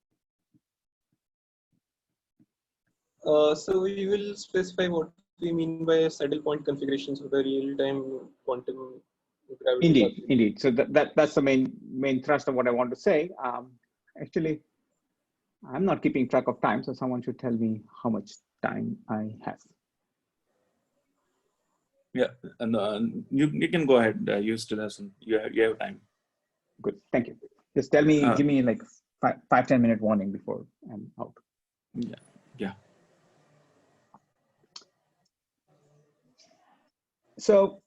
So we will specify what we mean by saddle point configurations of the real-time quantum gravity. Indeed, indeed. So that's the main thrust of what I want to say. Actually, I'm not keeping track of time, so someone should tell me how much time I have. Yeah, and you can go ahead. You still have some. You have time. Good, thank you. Just tell me, give me like 5-10 minute warning before I'm out. Yeah, yeah. So,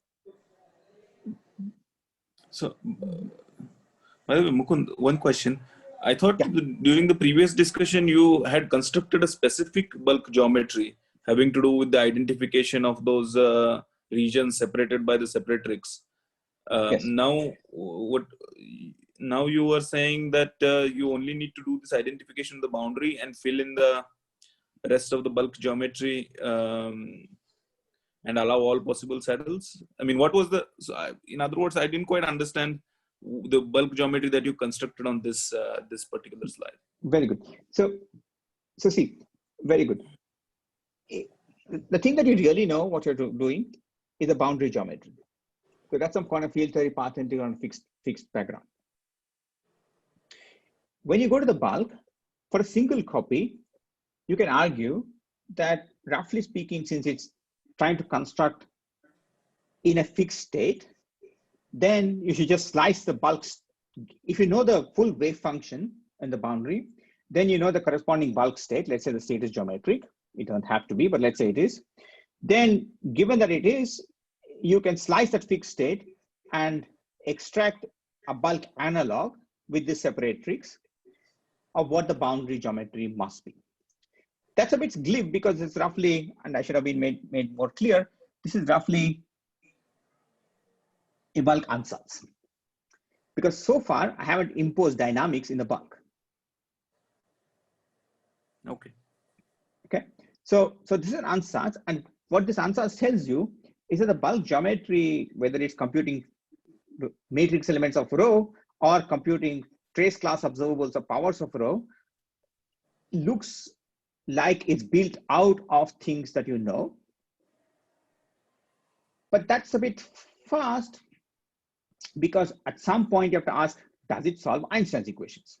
by the way, Mukund, one question. I thought during the previous discussion you had constructed a specific bulk geometry having to do with the identification of those regions separated by the separatrix. yes. Now you were saying that you only need to do this identification of the boundary and fill in the rest of the bulk geometry and allow all possible saddles. I mean, what was in other words, I didn't quite understand the bulk geometry that you constructed on this this particular slide. Very good. So see, very good. The thing that you really know what you're doing is a boundary geometry. So that's some kind of field theory path integral on fixed background. When you go to the bulk, for a single copy, you can argue that roughly speaking, since it's trying to construct in a fixed state, then you should just slice the bulks. If you know the full wave function in the boundary, then you know the corresponding bulk state. Let's say the state is geometric. It doesn't have to be, but let's say it is. Then given that it is, you can slice that fixed state and extract a bulk analog with this separatrix of what the boundary geometry must be. That's a bit glib because it's roughly, and I should have been made more clear, this is roughly a bulk ansatz. Because so far I haven't imposed dynamics in the bulk. Okay. Okay. So this is an ansatz, and what this ansatz tells you is that the bulk geometry, whether it's computing matrix elements of rho or computing trace class observables or powers of rho, looks like it's built out of things that you know. But that's a bit fast, because at some point you have to ask, does it solve Einstein's equations?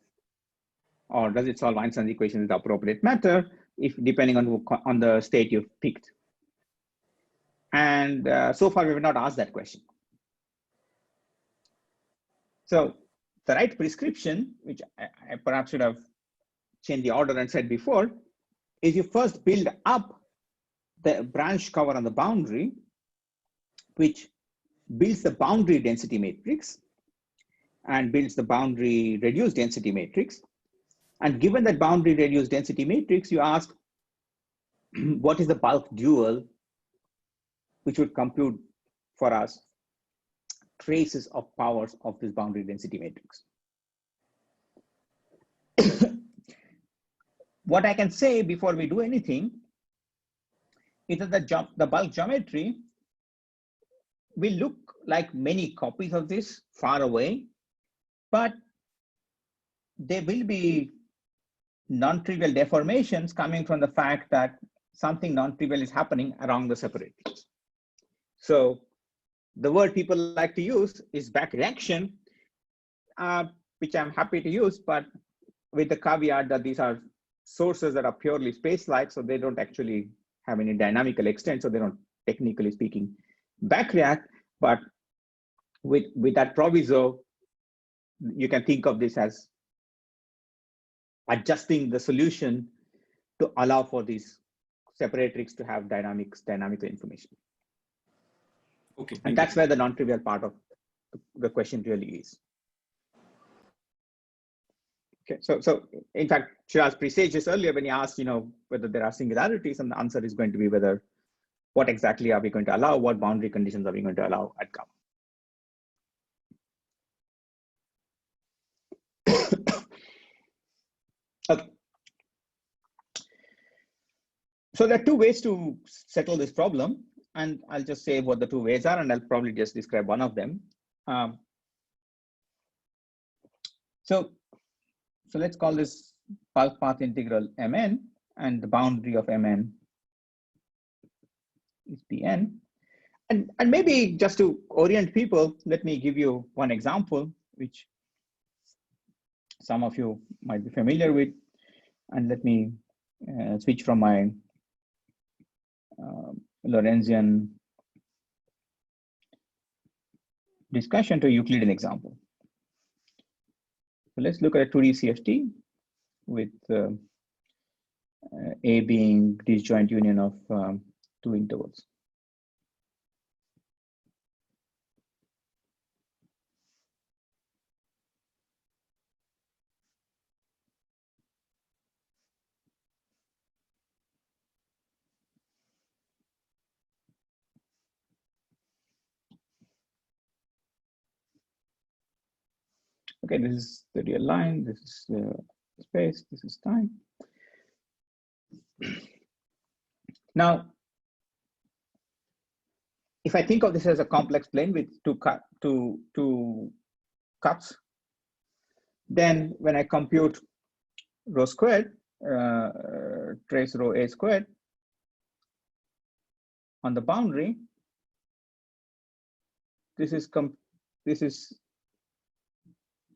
Or does it solve Einstein's equations in the appropriate matter, if depending on the state you've picked? And so far we have not asked that question. So the right prescription, which I perhaps should have changed the order and said before, is you first build up the branch cover on the boundary, which builds the boundary density matrix and builds the boundary reduced density matrix. And given that boundary reduced density matrix, you ask, what is the bulk dual, which would compute for us traces of powers of this boundary density matrix. What I can say before we do anything is that the bulk geometry will look like many copies of this far away, but there will be non-trivial deformations coming from the fact that something non-trivial is happening around the separations. So the word people like to use is back reaction, which I'm happy to use, but with the caveat that these are sources that are purely space-like, so they don't actually have any dynamical extent, so they don't, technically speaking, back react. But with that proviso, you can think of this as adjusting the solution to allow for these separatrix to have dynamical information. Okay. And that's where the non-trivial part of the question really is. Okay, so in fact, Shiraz presaged this earlier when he asked, whether there are singularities, and the answer is going to be whether, what exactly are we going to allow, what boundary conditions are we going to allow at gamma. Okay. So there are two ways to settle this problem, and I'll just say what the two ways are, and I'll probably just describe one of them. So let's call this bulk path integral Mn, and the boundary of Mn is Pn. And maybe just to orient people, let me give you one example, which some of you might be familiar with. And let me switch from my Lorentzian discussion to a Euclidean example. So let's look at a 2D CFT with A being disjoint union of two intervals. Okay, this is the real line, this is space, this is time. Now, if I think of this as a complex plane with two cuts, then when I compute rho squared, trace rho A squared on the boundary, this is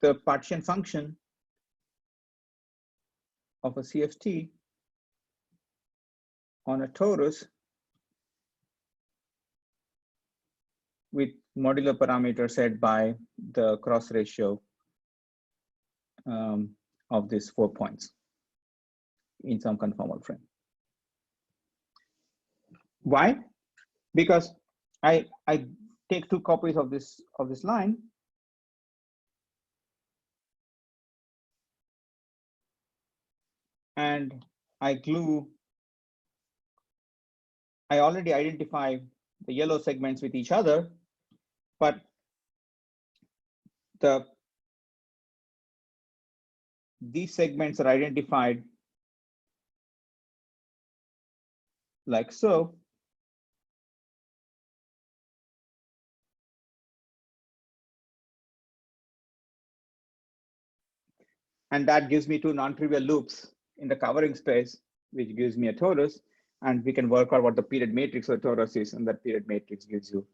the partition function of a CFT on a torus with modular parameter set by the cross ratio of these 4 points in some conformal frame. Why? Because I take two copies of this line, and I already identify the yellow segments with each other, but these segments are identified like so. And that gives me two non-trivial loops in the covering space which gives me a torus, and we can work out what the period matrix of the torus is, and that period matrix gives you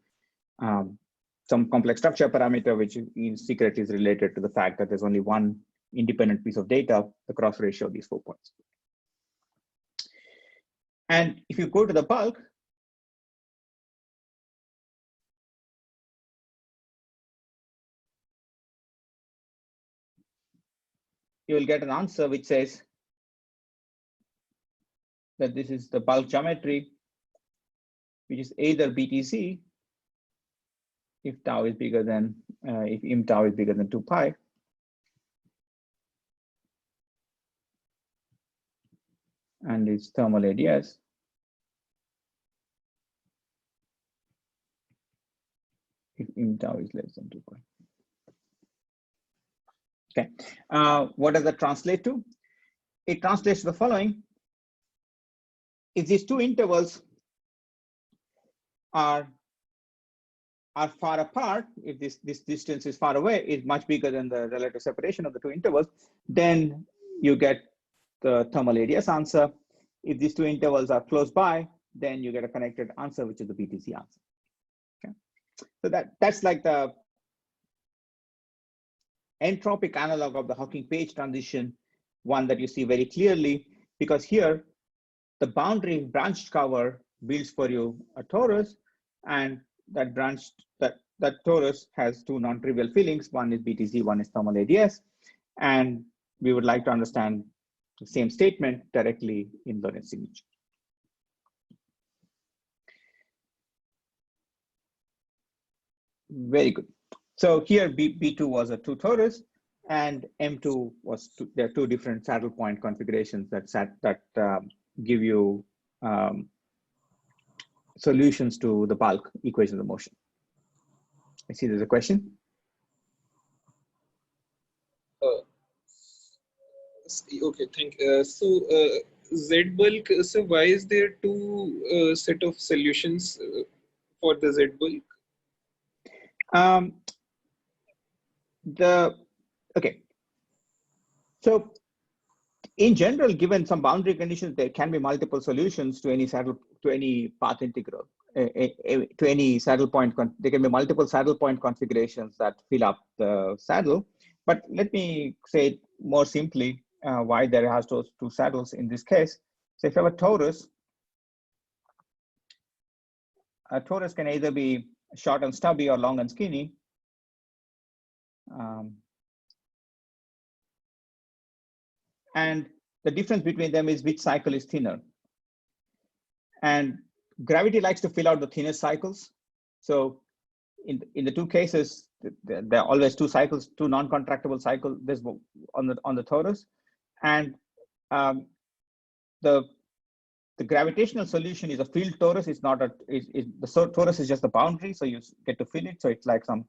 some complex structure parameter, which in secret is related to the fact that there's only one independent piece of data, the cross ratio of these 4 points. And if you go to the bulk, you will get an answer which says that this is the bulk geometry, which is either BTC if tau is bigger than, if im tau is bigger than 2 pi, and its thermal ADS, if im tau is less than 2 pi. Okay, what does that translate to? It translates to the following. If these two intervals are far apart, if this distance is far away, is much bigger than the relative separation of the two intervals, then you get the thermal ADS answer. If these two intervals are close by, then you get a connected answer, which is the BTC answer. Okay, so that's like the entropic analog of the Hawking-Page transition, one that you see very clearly, because here the boundary branched cover builds for you a torus, and that torus has two non-trivial fillings. One is BTC, one is thermal ADS, and we would like to understand the same statement directly in Lorentz signature. Very good. So here B2 was a 2 torus, and M2 was there are two different saddle point configurations that give you solutions to the bulk equation of motion. I see there's a question. Okay, thank you. Z bulk, so why is there two set of solutions for the Z bulk? Okay, so in general, given some boundary conditions, there can be multiple solutions to any path integral, to any saddle point. There can be multiple saddle point configurations that fill up the saddle. But let me say it more simply why there has those two saddles in this case. So if you have a torus can either be short and stubby or long and skinny. And the difference between them is which cycle is thinner. And gravity likes to fill out the thinnest cycles. So in the two cases, there are always two cycles, two non-contractible cycles. There's on the torus, and the gravitational solution is a filled torus. It's not the torus is just the boundary, so you get to fill it. So it's like some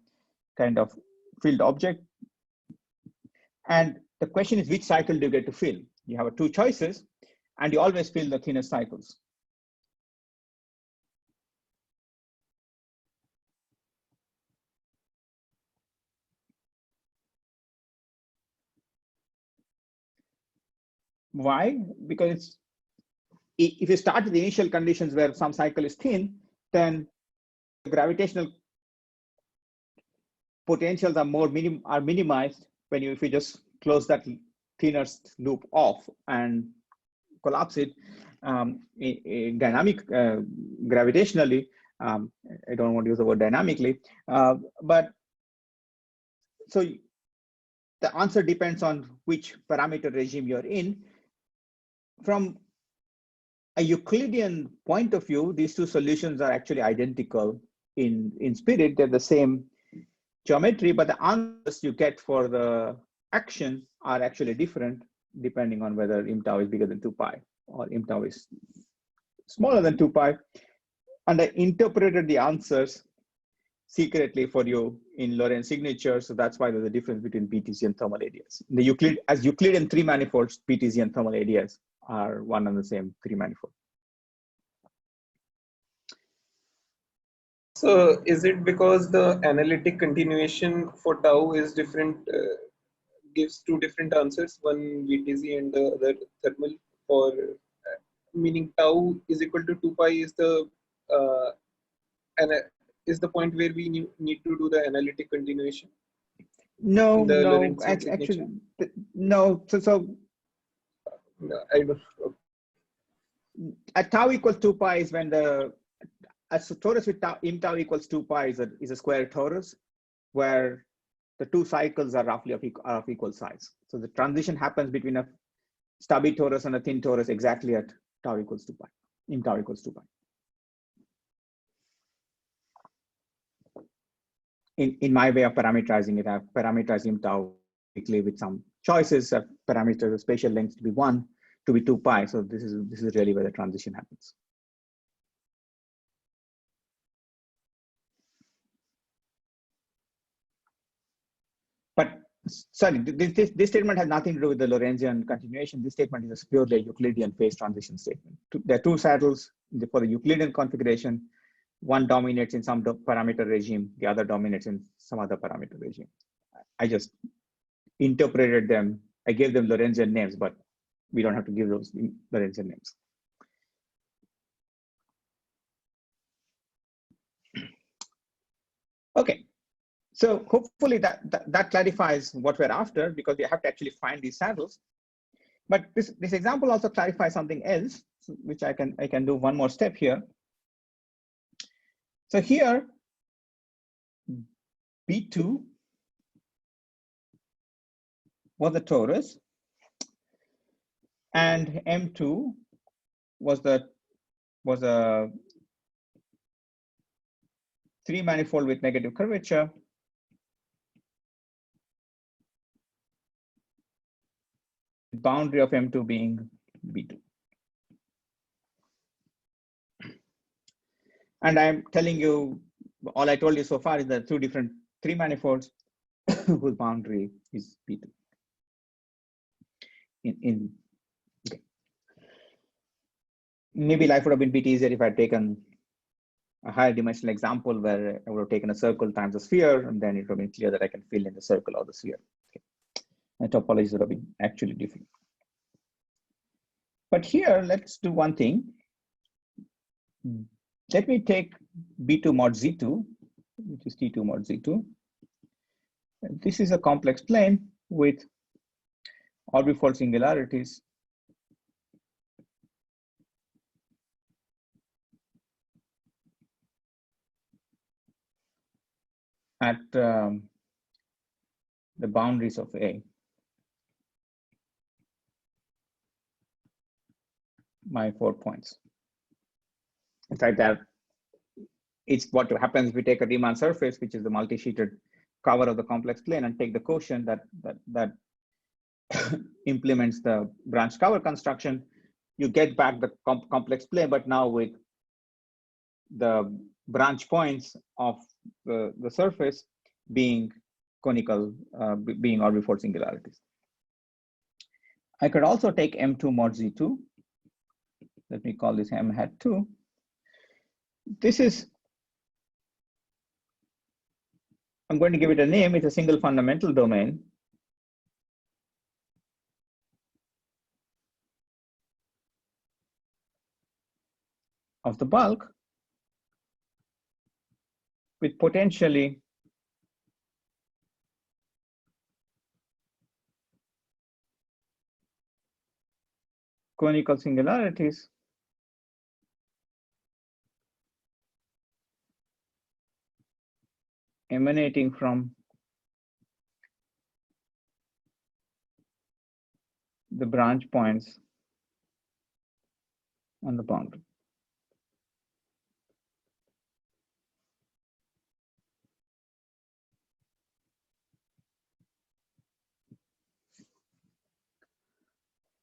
kind of filled object. And the question is, which cycle do you get to fill? You have two choices, and you always fill the thinnest cycles. Why? Because if you start with the initial conditions where some cycle is thin, then the gravitational potentials are minimized when if you just close that thinnest loop off and collapse it gravitationally. I don't want to use the word dynamically, but so the answer depends on which parameter regime you're in. From a Euclidean point of view, these two solutions are actually identical in spirit. They're the same geometry, but the answers you get for the action are actually different depending on whether im tau is bigger than 2 pi or im tau is smaller than 2 pi. And I interpreted the answers secretly for you in Lorentz signature, so that's why there's a difference between BTC and thermal ADS. As Euclidean 3 manifolds, BTC and thermal ADS are one and the same 3 manifold. So is it because the analytic continuation for tau is different, gives two different answers, one BTC and the other thermal for meaning tau is equal to 2 pi is the and is the point where we need to do the analytic continuation No, in the no, Lorentzian signature? actually, no. So No, I don't know. at tau equals 2 pi is when a torus with tau, in tau equals 2 pi is a square torus where the two cycles are roughly of equal size. So the transition happens between a stubby torus and a thin torus exactly at tau equals 2 pi, in tau equals 2 pi. In my way of parameterizing it, I've parameterized in tau with some choices. I've parameterized the spatial length to be 1, to be 2 pi. So this is really where the transition happens. But sorry, this statement has nothing to do with the Lorentzian continuation. This statement is a purely Euclidean phase transition statement. There are two saddles for the Euclidean configuration. One dominates in some parameter regime, the other dominates in some other parameter regime. I just interpreted them. I gave them Lorentzian names, but we don't have to give those Lorentzian names. Okay, so hopefully that clarifies what we're after, because we have to actually find these saddles. But this example also clarifies something else, which I can do one more step here. So here, B2 was the torus, and M2 was a 3-manifold with negative curvature. Boundary of M2 being B2. And I'm telling you, all I told you so far is that two different 3-manifolds whose boundary is B2. Okay. Maybe life would have been a bit easier if I'd taken a higher dimensional example where I would have taken a circle times a sphere, and then it would have been clear that I can fill in the circle or the sphere. Okay. My topologies would have been actually different. But here, let's do one thing. Let me take B2 mod Z2, which is T2 mod Z2. And this is a complex plane with orbifold singularities at the boundaries of A. My 4 points. In fact, it's what happens if we take a Riemann surface, which is the multi-sheeted cover of the complex plane, and take the quotient that implements the branch cover construction. You get back the complex plane, but now with the branch points of the surface being conical, being orbifold singularities. I could also take M2 mod Z2. Let me call this M hat 2. This is, I'm going to give it a name. It's a single fundamental domain. Of the bulk with potentially conical singularities emanating from the branch points on the boundary.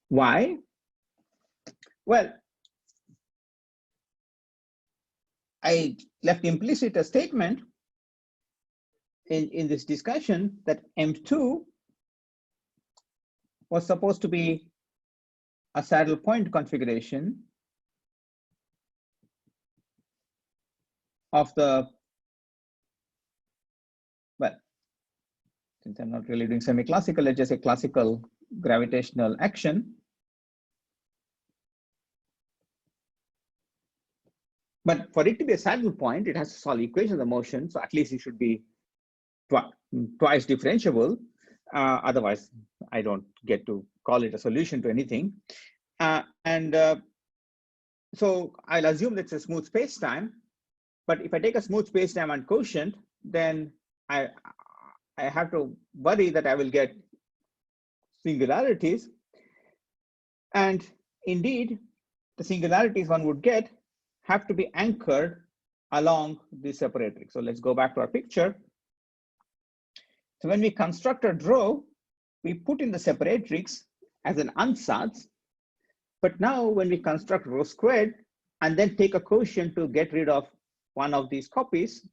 Why? Well, I left implicit a statement in this discussion that M2 was supposed to be a saddle point configuration of the, well, since I'm not really doing semi-classical, let's just say classical gravitational action But for it to be a saddle point, it has to solve equations of motion. So at least it should be twice differentiable. Otherwise, I don't get to call it a solution to anything. So I'll assume that's a smooth space-time. But if I take a smooth space-time and quotient, then I have to worry that I will get singularities. And indeed, the singularities one would get have to be anchored along the separatrix. So let's go back to our picture. So when we constructed rho, we put in the separatrix as an ansatz. But now when we construct rho squared and then take a quotient to get rid of one of these copies,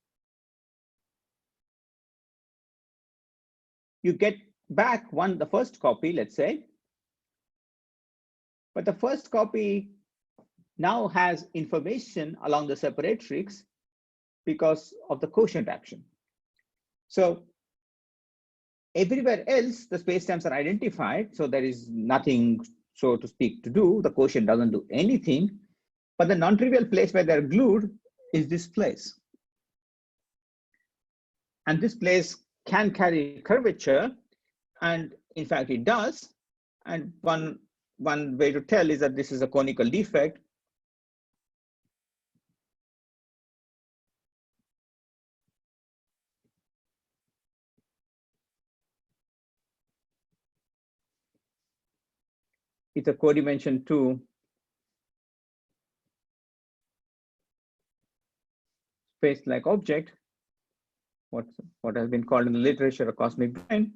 you get back the first copy, let's say. But the first copy now has information along the separatrix because of the quotient action. So everywhere else, the spacetimes are identified. So there is nothing, so to speak, to do. The quotient doesn't do anything. But the non-trivial place where they're glued is this place. And this place can carry curvature. And in fact, it does. And one way to tell is that this is a conical defect. It's a codimension 2 space-like object, what has been called in the literature a cosmic brane.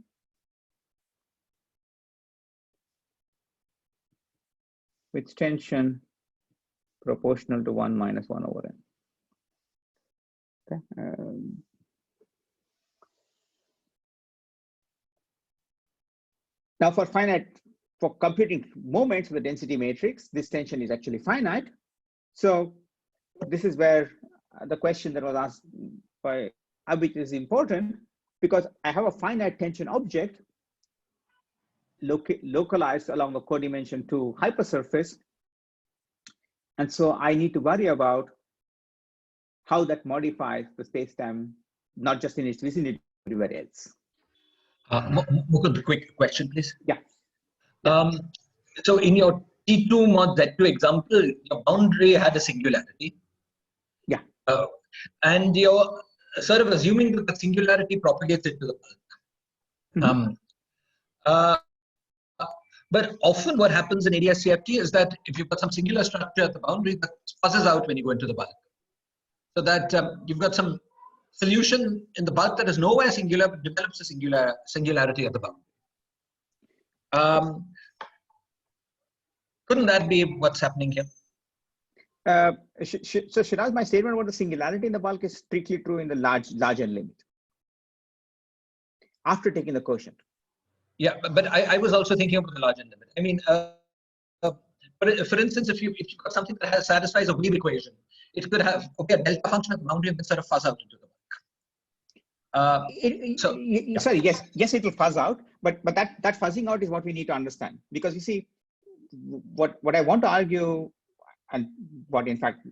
With tension proportional to 1 minus 1 over n. Okay. Now for computing moments with the density matrix, this tension is actually finite. So this is where the question that was asked by Abhijit is important, because I have a finite tension object localized along the codimension 2 hypersurface. And so I need to worry about how that modifies the spacetime, not just in its vicinity, but everywhere else. Mukund, quick question, please. Yeah. So in your T2 mod Z2 example, your boundary had a singularity. Yeah. And you're sort of assuming that the singularity propagates into the bulk. Mm-hmm. But often what happens in ADS-CFT is that if you've got some singular structure at the boundary, that fuzzes out when you go into the bulk. So that you've got some solution in the bulk that is nowhere singular, but develops a singularity at the boundary. Couldn't that be what's happening here? So Shiraz, my statement about the singularity in the bulk is strictly true in the large n limit after taking the quotient. Yeah, but I was also thinking about the large n limit. I mean, for instance, if you've got something that satisfies a wave equation, it could have a delta function at the boundary and then sort of fuzz out into the bulk. Sorry, yes, it will fuzz out, but that fuzzing out is what we need to understand, because you see, what I want to argue, and what in fact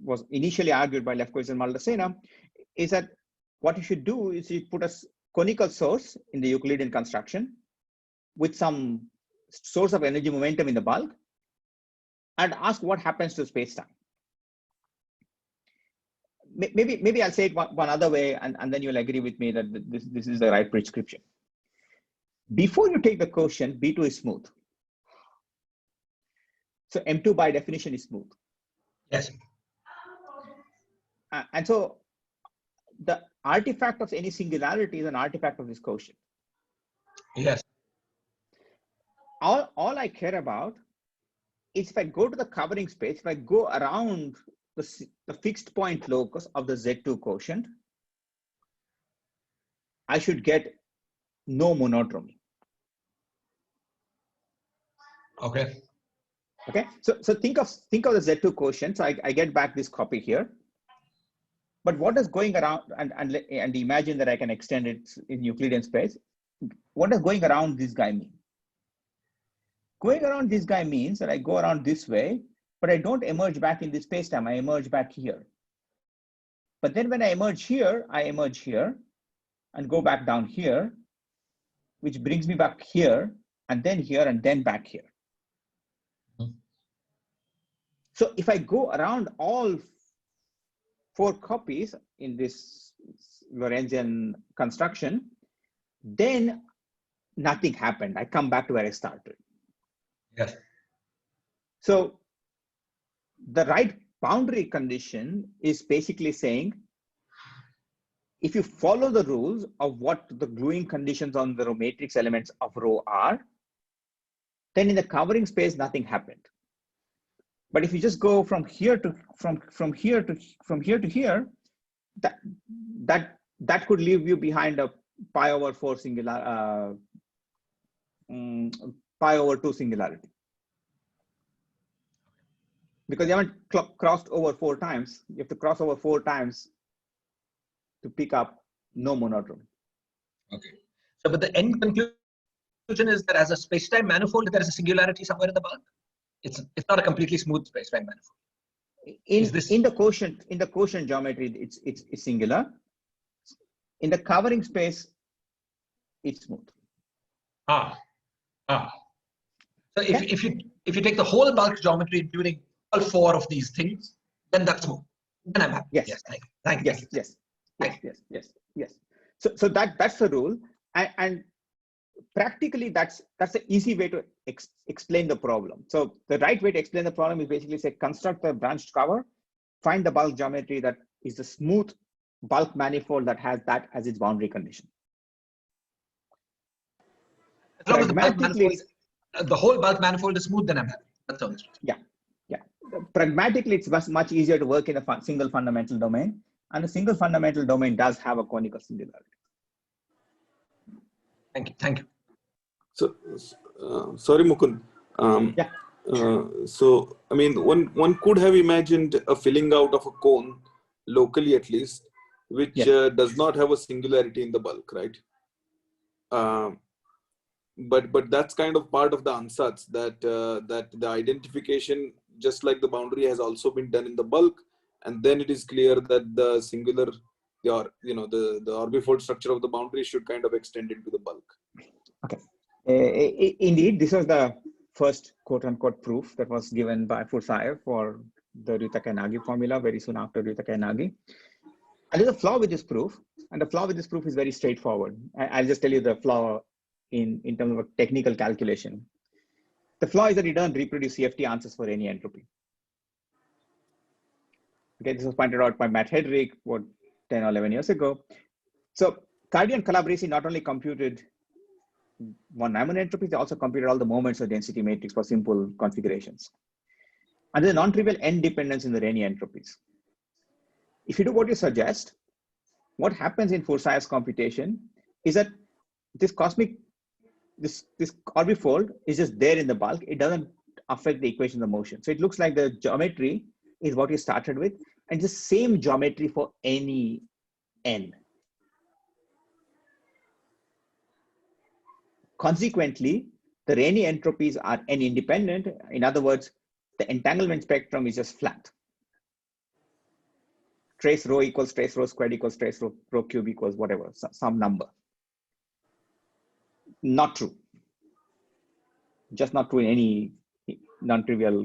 was initially argued by Lefkowitz and Maldacena, is that what you should do is you put a conical source in the Euclidean construction with some source of energy momentum in the bulk and ask what happens to space-time. Maybe I'll say it one other way, and then you'll agree with me that this is the right prescription. Before you take the quotient, B2 is smooth. So M2 by definition is smooth. Yes. And so the artifact of any singularity is an artifact of this quotient. Yes. All I care about is if I go to the covering space, if I go around the fixed point locus of the Z2 quotient, I should get no monodromy. Okay. Okay. So think of the Z2 quotient. So I get back this copy here. But what is going around, and imagine that I can extend it in Euclidean space. What does going around this guy mean? Going around this guy means that I go around this way, but I don't emerge back in this space-time. I emerge back here. But then when I emerge here and go back down here, which brings me back here and then back here. So if I go around all 4 copies in this Lorentzian construction, then nothing happened. I come back to where I started. Yes. So the right boundary condition is basically saying, if you follow the rules of what the gluing conditions on the matrix elements of rho are, then in the covering space, nothing happened. But if you just go from here to here, that could leave you behind a pi over 4 singular, pi over 2 singularity. Because you haven't crossed over 4 times. You have to cross over 4 times to pick up no monodrome. Okay. So, but the end conclusion is that as a spacetime manifold, there is a singularity somewhere in the bulk. It's not a completely smooth spacetime manifold. In the quotient geometry, it's singular. In the covering space, it's smooth. So if you take the whole bulk geometry, including all 4 of these things, then that's smooth. Then I'm happy. Yes. Thank you. Yes. So that's the rule, and practically that's an easy way to explain the problem. So the right way to explain the problem is basically say construct a branched cover, find the bulk geometry that is the smooth bulk manifold that has that as its boundary condition. As long as the whole bulk manifold is smooth, then I'm happy. That sounds right. Yeah. Pragmatically, it's much easier to work in a single fundamental domain, and a single fundamental domain does have a conical singularity. Thank you. So, sorry, Mukund. So, I mean, one could have imagined a filling out of a cone, locally at least, which does not have a singularity in the bulk, right? But that's kind of part of the ansatz that the identification, just like the boundary, has also been done in the bulk, and then it is clear that the singular, the orbifold structure of the boundary should kind of extend into the bulk. Okay. Indeed, this was the first quote-unquote proof that was given by Fursaev for the Ryuta-Kainagi formula very soon after Ryuta-Kainagi. And there's a flaw with this proof, and the flaw with this proof is very straightforward. I'll just tell you the flaw in terms of a technical calculation. The flaw is that it doesn't reproduce CFT answers for any entropy. Okay, this was pointed out by Matt Hedrick, 10 or 11 years ago. So Cardi and Calabresi not only computed von Neumann entropies, they also computed all the moments of density matrix for simple configurations. And there's a non-trivial end dependence in the Rényi entropies. If you do what you suggest, what happens in Fursaev's computation is that this orbifold is just there in the bulk. It doesn't affect the equation of motion. So it looks like the geometry is what you started with, and the same geometry for any n. Consequently, the Rényi entropies are n independent. In other words, the entanglement spectrum is just flat. Trace rho equals trace rho squared equals trace rho cube equals whatever, some number. Not true. Just not true in any non-trivial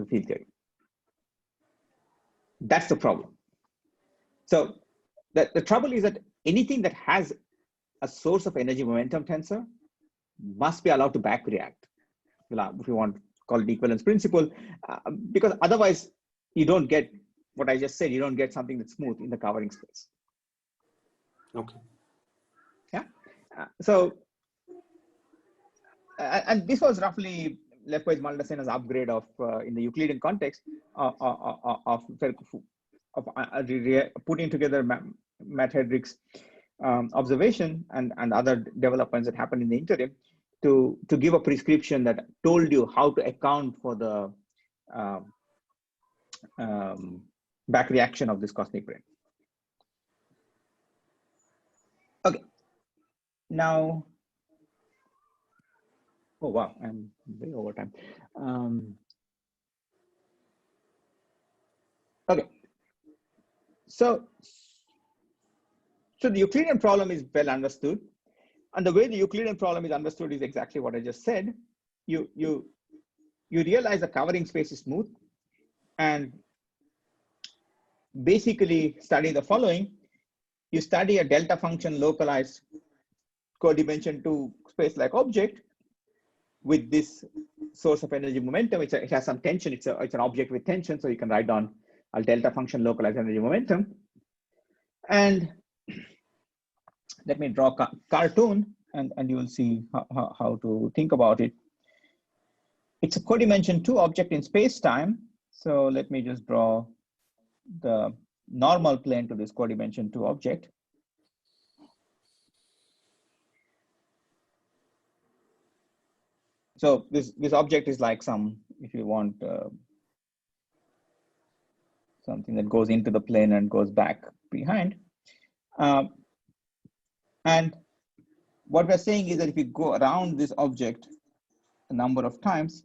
field theory. That's the problem. So the trouble is that anything that has a source of energy momentum tensor must be allowed to back react, if you want to call it equivalence principle, because otherwise you don't get what I just said. You don't get something that's smooth in the covering space. Okay. Yeah. And this was roughly Lefkowitz-Maldaceno's upgrade of in the Euclidean context of putting together Matt Hedrick's observation and other developments that happened in the interim to give a prescription that told you how to account for the back reaction of this cosmic brain. Okay. Now, oh wow, I'm way over time. Okay. So the Euclidean problem is well understood. And the way the Euclidean problem is understood is exactly what I just said. You realize the covering space is smooth and basically study the following. You study a delta function localized codimension 2 space-like object with this source of energy momentum. It has some tension. It's an object with tension, so you can write down a delta function localized energy momentum. And let me draw a cartoon, and you will see how to think about it. It's a codimension 2 object in space-time. So let me just draw the normal plane to this codimension 2 object. So this object is like some, if you want, something that goes into the plane and goes back behind. And what we're saying is that if you go around this object a number of times,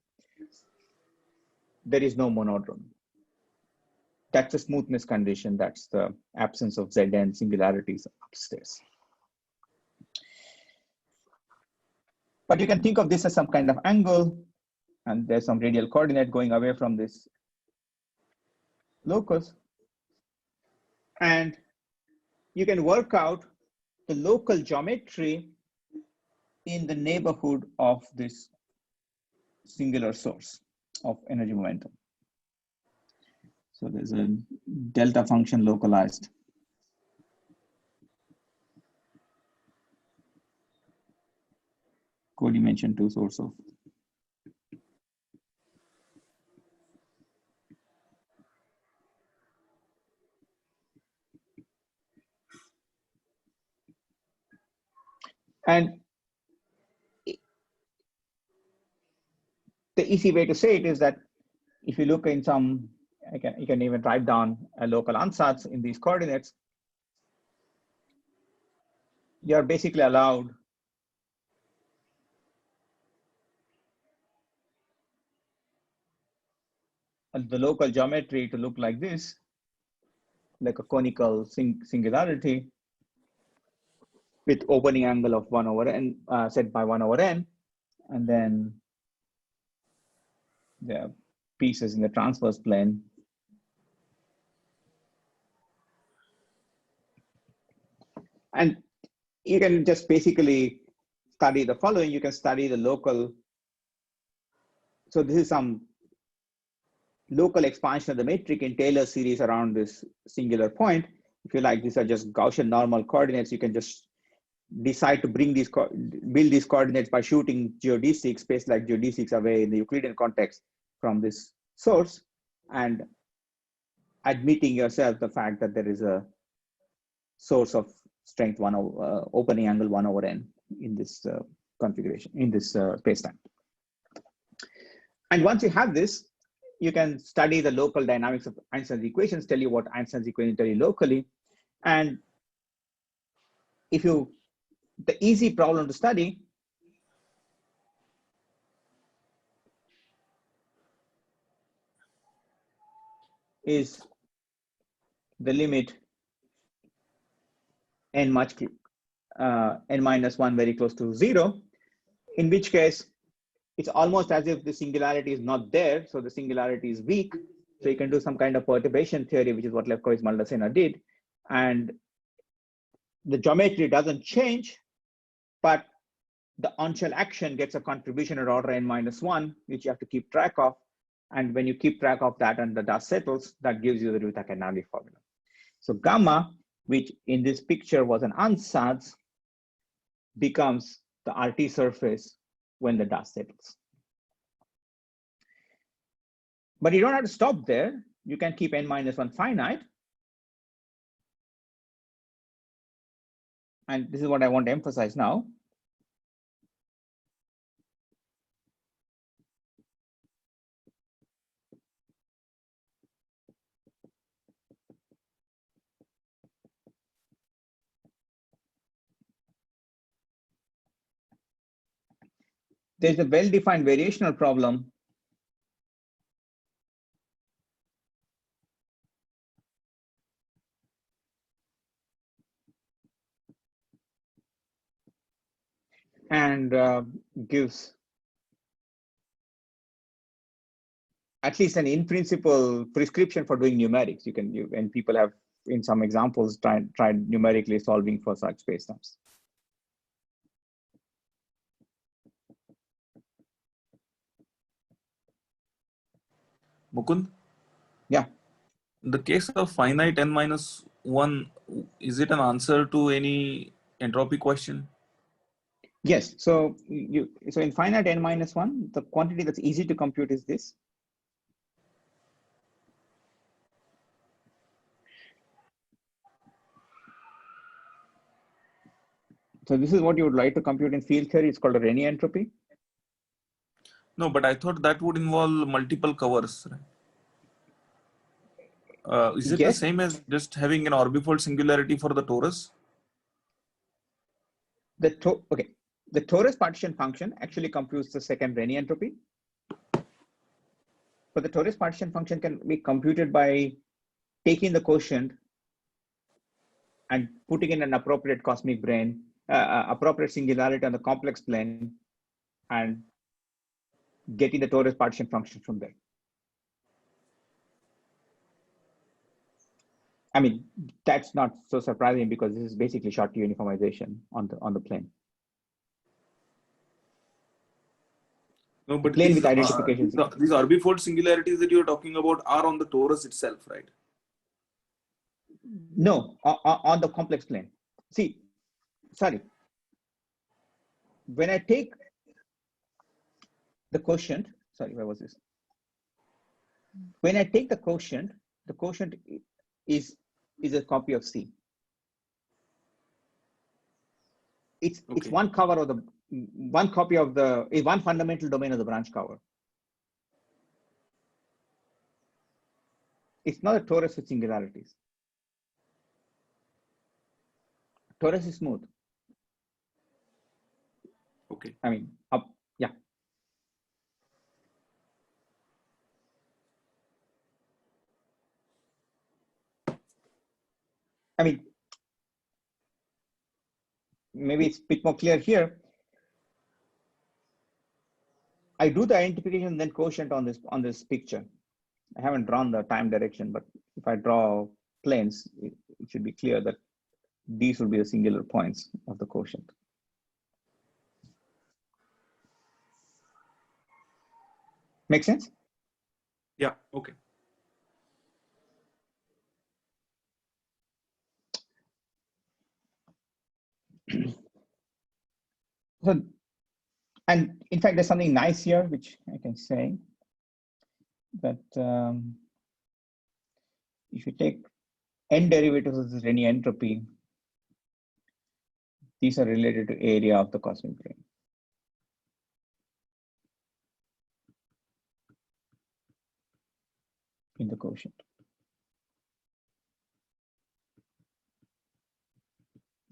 there is no monodrome. That's a smoothness condition. That's the absence of Zn singularities upstairs. But you can think of this as some kind of angle, and there's some radial coordinate going away from this locus. And you can work out the local geometry in the neighborhood of this singular source of energy momentum. So there's a delta function localized. Codimension 2 source of and the easy way to say it is that if you look in some, you can even write down a local ansatz in these coordinates. You are basically allowed the local geometry to look like this, like a conical singularity with opening angle of 1 over n, set by 1 over n, and then the pieces in the transverse plane. And you can just basically study the following. You can study the local. So this is some local expansion of the metric in Taylor series around this singular point. If you like, these are just Gaussian normal coordinates. You can just decide to build these coordinates by shooting geodesics, space like geodesics away in the Euclidean context from this source, and admitting yourself the fact that there is a source of strength 1 over opening angle 1 over n in this configuration, in this spacetime. And once you have this, you can study the local dynamics of Einstein's equations, tell you what Einstein's equations tell you locally. And if you, the easy problem to study is the limit n much n minus 1 very close to 0, in which case it's almost as if the singularity is not there, so the singularity is weak. So you can do some kind of perturbation theory, which is what Lefkowitz Maldacena did, and the geometry doesn't change, but the on-shell action gets a contribution at order n minus 1, which you have to keep track of. And when you keep track of that and the dust settles, that gives you the Rivita-Canali formula. So gamma, which in this picture was an ansatz, becomes the RT surface when the dust settles. But you don't have to stop there. You can keep n minus 1 finite. And this is what I want to emphasize now. There's a well-defined variational problem and gives at least an in principle prescription for doing numerics. And people have in some examples tried numerically solving for such spacetimes. Mukund? Yeah. In the case of finite n-1, is it an answer to any entropy question? Yes. So in finite n-1, the quantity that's easy to compute is this. So this is what you would like to compute in field theory. It's called a Renyi entropy. No, but I thought that would involve multiple covers. Right? Is it the Yes. same as just having an orbifold singularity for the torus? The torus partition function actually computes the second Renyi entropy. But the torus partition function can be computed by taking the quotient and putting in an appropriate cosmic brane, appropriate singularity on the complex plane, and getting the torus partition function from there. I mean, that's not so surprising because this is basically Schottky uniformization on the plane. No, but Plane these, with identification. these orbifold singularities that you're talking about are on the torus itself, right? No, on the complex plane. See, sorry. When I take the quotient, sorry, where was this? When I take the quotient is a copy of C. It's one cover of one fundamental domain of the branch cover. It's not a torus with singularities. Torus is smooth. Okay. I mean, yeah. I mean, maybe it's a bit more clear here. I do the identification and then quotient on this picture. I haven't drawn the time direction, but if I draw planes, it should be clear that these will be the singular points of the quotient. Make sense? Yeah, okay. So, and in fact, there's something nice here, which I can say that if you take n derivatives of this Renyi entropy, these are related to area of the cosmic plane. In the quotient.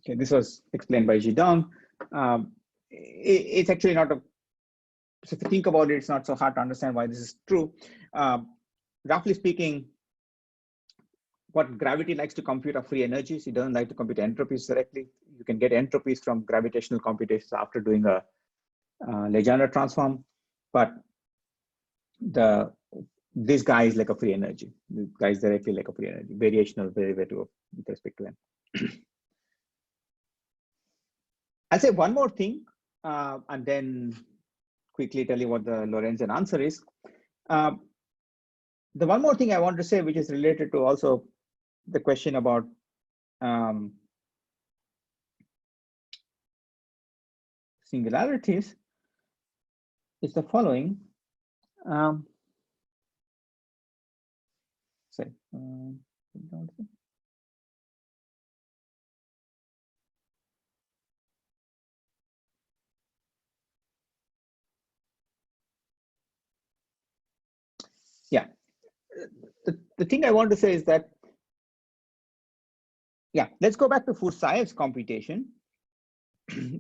Okay, this was explained by Zhidong. It's actually not so if you think about it, it's not so hard to understand why this is true. Roughly speaking, what gravity likes to compute are free energies. It doesn't like to compute entropies directly. You can get entropies from gravitational computations after doing a Legendre transform, but this guy is like a free energy. This guy is directly like a free energy, variational derivative with respect to n. I'll say one more thing, and then quickly tell you what the Lorentzian answer is. The one more thing I want to say, which is related to also the question about singularities, is the following. Yeah, the thing I want to say is that, yeah, let's go back to Fursaev's computation,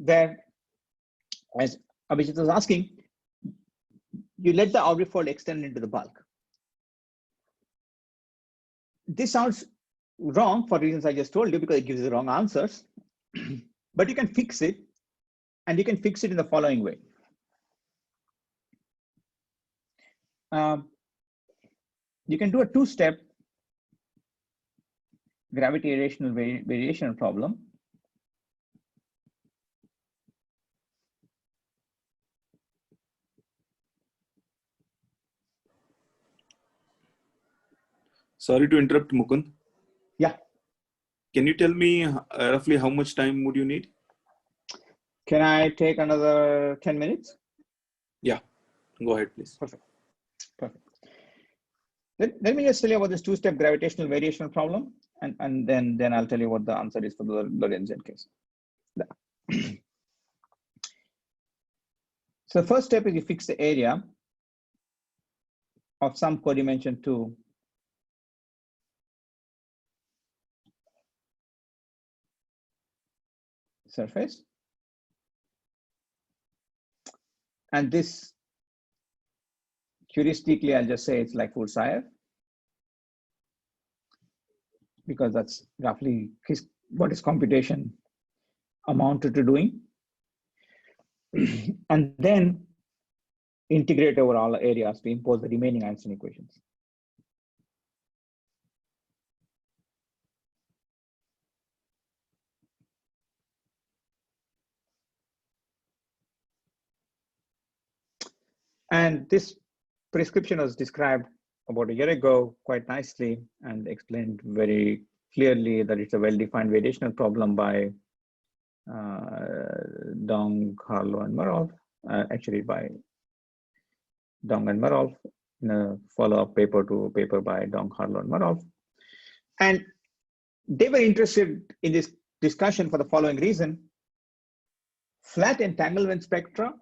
where, as Abhijit was asking, you let the orbifold extend into the bulk. This sounds wrong for reasons I just told you because it gives the wrong answers, but you can fix it And you can fix it in the following way. You can do a two-step gravitational variation problem. Sorry to interrupt, Mukund. Yeah. Can you tell me roughly how much time would you need? Can I take another 10 minutes? Yeah, go ahead, please. Perfect. Perfect. Let me just tell you about this two-step gravitational variation problem, and then I'll tell you what the answer is for the Lorentzian case. So the first step is you fix the area of some codimension 2 surface. And this, heuristically, I'll just say it's like full psi, because that's roughly what his computation amounted to doing. And then integrate over all areas to impose the remaining Einstein equations. And this prescription was described about a year ago quite nicely and explained very clearly that it's a well-defined variational problem by Dong, Harlow, and Marolf, actually by Dong and Marolf in a follow-up paper to a paper by Dong, Harlow, and Marolf. And they were interested in this discussion for the following reason. Flat entanglement spectra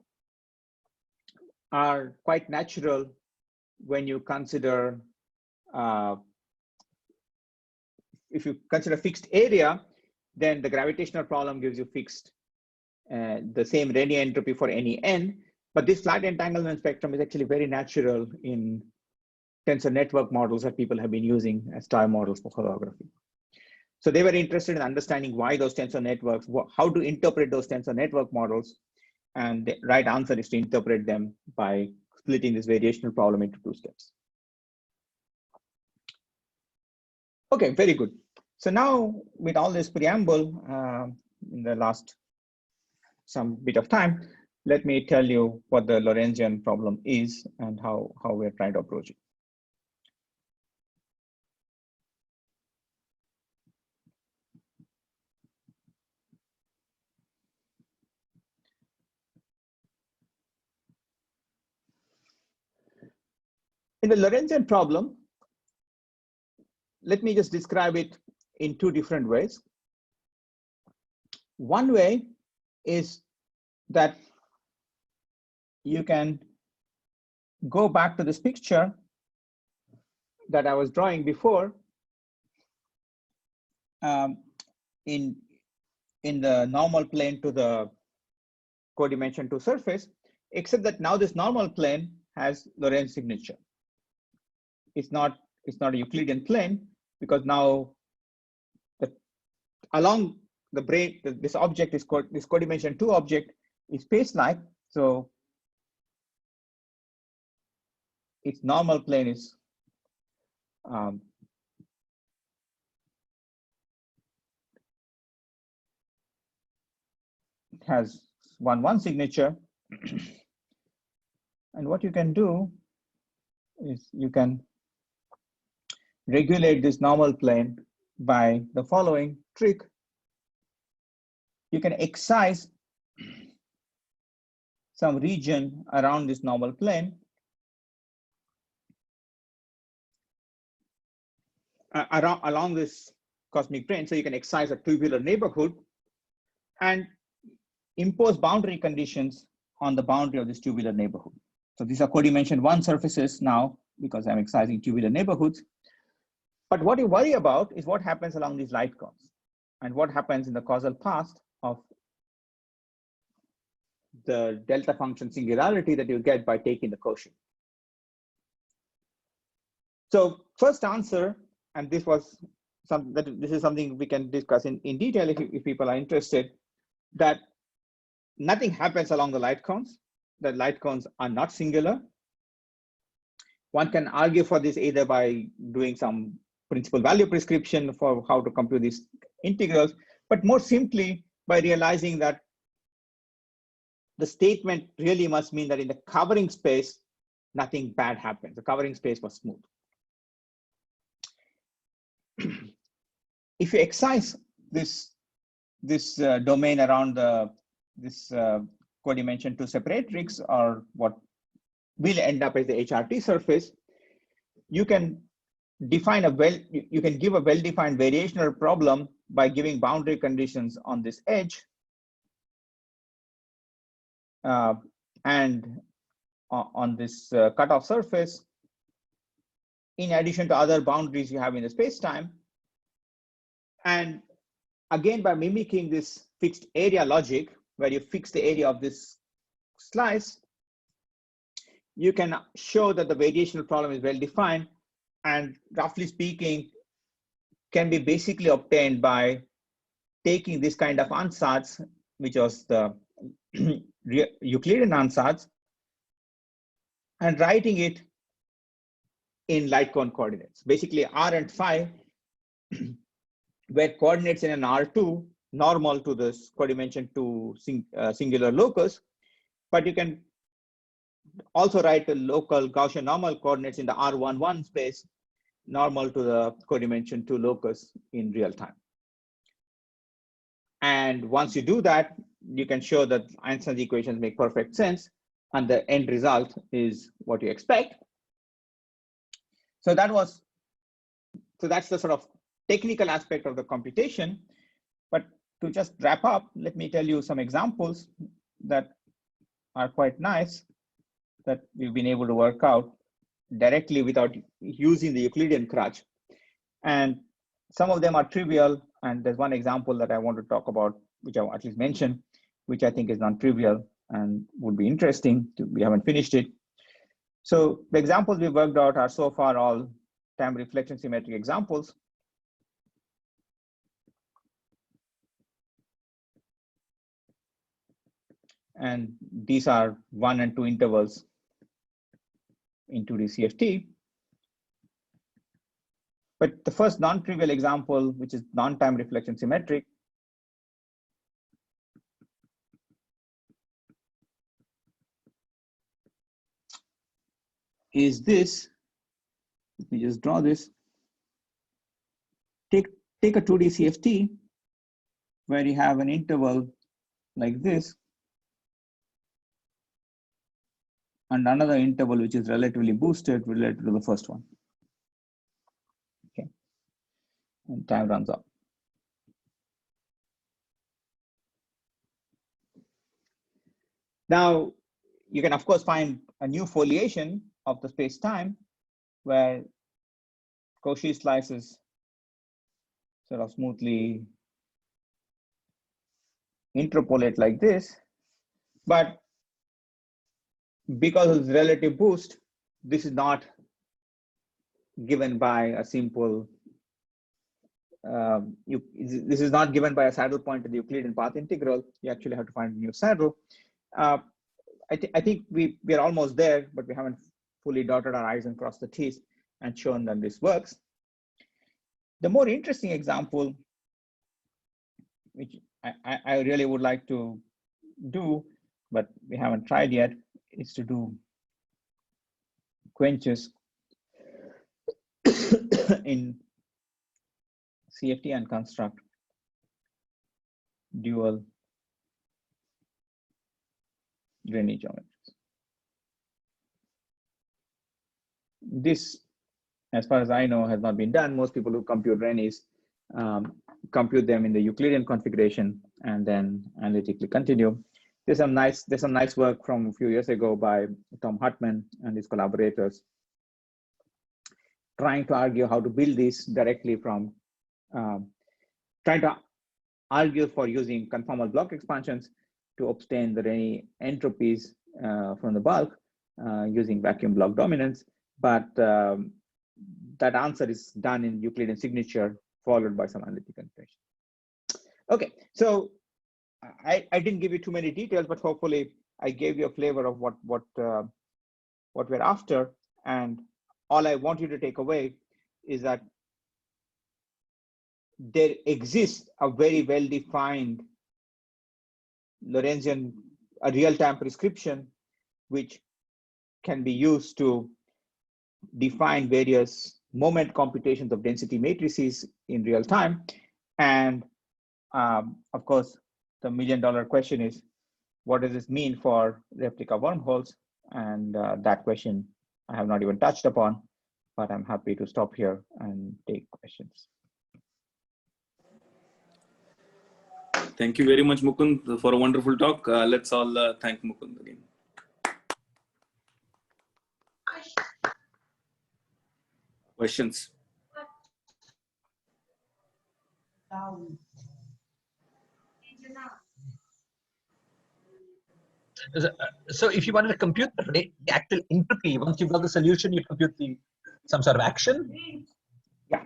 are quite natural when you consider, if you consider fixed area, then the gravitational problem gives you fixed, the same Rayleigh entropy for any n. But this flat entanglement spectrum is actually very natural in tensor network models that people have been using as star models for holography. So they were interested in understanding why those tensor networks, how to interpret those tensor network models. And the right answer is to interpret them by splitting this variational problem into two steps. Okay, very good. So now with all this preamble, in the last some bit of time, let me tell you what the Lorentzian problem is and how we're trying to approach it. In the Lorentzian problem, let me just describe it in two different ways. One way is that you can go back to this picture that I was drawing before in the normal plane to the codimension 2 surface, except that now this normal plane has Lorentz signature. It's not a Euclidean plane, because now along the brain, this object is this codimension 2 object is space-like. So its normal plane is has 1,1 signature. And what you can do is you can regulate this normal plane by the following trick. You can excise some region around this normal plane along this cosmic plane. So you can excise a tubular neighborhood and impose boundary conditions on the boundary of this tubular neighborhood. So these are codimension 1 surfaces now, because I'm excising tubular neighborhoods. But what you worry about is what happens along these light cones and what happens in the causal path of the delta function singularity that you get by taking the quotient. So first answer, and this is something we can discuss in detail if people are interested, that nothing happens along the light cones. The light cones are not singular. One can argue for this either by doing some principal value prescription for how to compute these integrals, but more simply by realizing that the statement really must mean that in the covering space, nothing bad happens. The covering space was smooth. If you excise this domain around this codimension to separatrix, or what will end up as the HRT surface, you can define you can give a well-defined variational problem by giving boundary conditions on this edge and on this cutoff surface, in addition to other boundaries you have in the space-time. And again, by mimicking this fixed area logic, where you fix the area of this slice, you can show that the variational problem is well defined, and roughly speaking, can be basically obtained by taking this kind of ansatz, which was the Euclidean ansatz, and writing it in light cone coordinates. Basically, R and phi were coordinates in an R2 normal to this codimension to singular locus, but you can also write the local Gaussian normal coordinates in the R11 space normal to the codimension to locus in real time. And once you do that, you can show that Einstein's equations make perfect sense, and the end result is what you expect. So that's the sort of technical aspect of the computation. But to just wrap up, let me tell you some examples that are quite nice that we've been able to work out directly without using the Euclidean crutch. And some of them are trivial, and there's one example that I want to talk about, which I at least mention, which I think is non-trivial and would be interesting. We haven't finished it. So the examples we worked out are so far all time reflection symmetric examples. And these are 1 and 2 intervals in 2D CFT. But the first non-trivial example, which is non-time reflection symmetric, is this. Let me just draw this. Take a 2D CFT where you have an interval like this, and another interval which is relatively boosted related to the first one. Okay, and time runs out. Now, you can of course find a new foliation of the space-time where Cauchy slices sort of smoothly interpolate like this, but because of the relative boost, this is not given by a simple, this is not given by a saddle point to the Euclidean path integral. You actually have to find a new saddle. I think we are almost there, but we haven't fully dotted our I's and crossed the T's and shown that this works. The more interesting example, which I really would like to do, but we haven't tried yet, is to do quenches in CFT and construct dual Rényi geometries. This, as far as I know, has not been done. Most people who compute Rényis compute them in the Euclidean configuration and then analytically continue. There's some nice work from a few years ago by Tom Hartman and his collaborators, trying to argue how to build this directly from, trying to argue for using conformal block expansions to obtain the Rényi entropies from the bulk using vacuum block dominance. But that answer is done in Euclidean signature, followed by some analytic notation. Okay, so I didn't give you too many details, but hopefully I gave you a flavor of what we're after. And all I want you to take away is that there exists a very well-defined Lorentzian, a real-time prescription, which can be used to define various moment computations of density matrices in real time. And of course, the million-dollar question is, what does this mean for replica wormholes? And that question I have not even touched upon, but I'm happy to stop here and take questions. Thank you very much, Mukund, for a wonderful talk. Let's all thank Mukund again. Questions? So if you wanted to compute the actual entropy, once you've got the solution, you compute some sort of action? Yeah.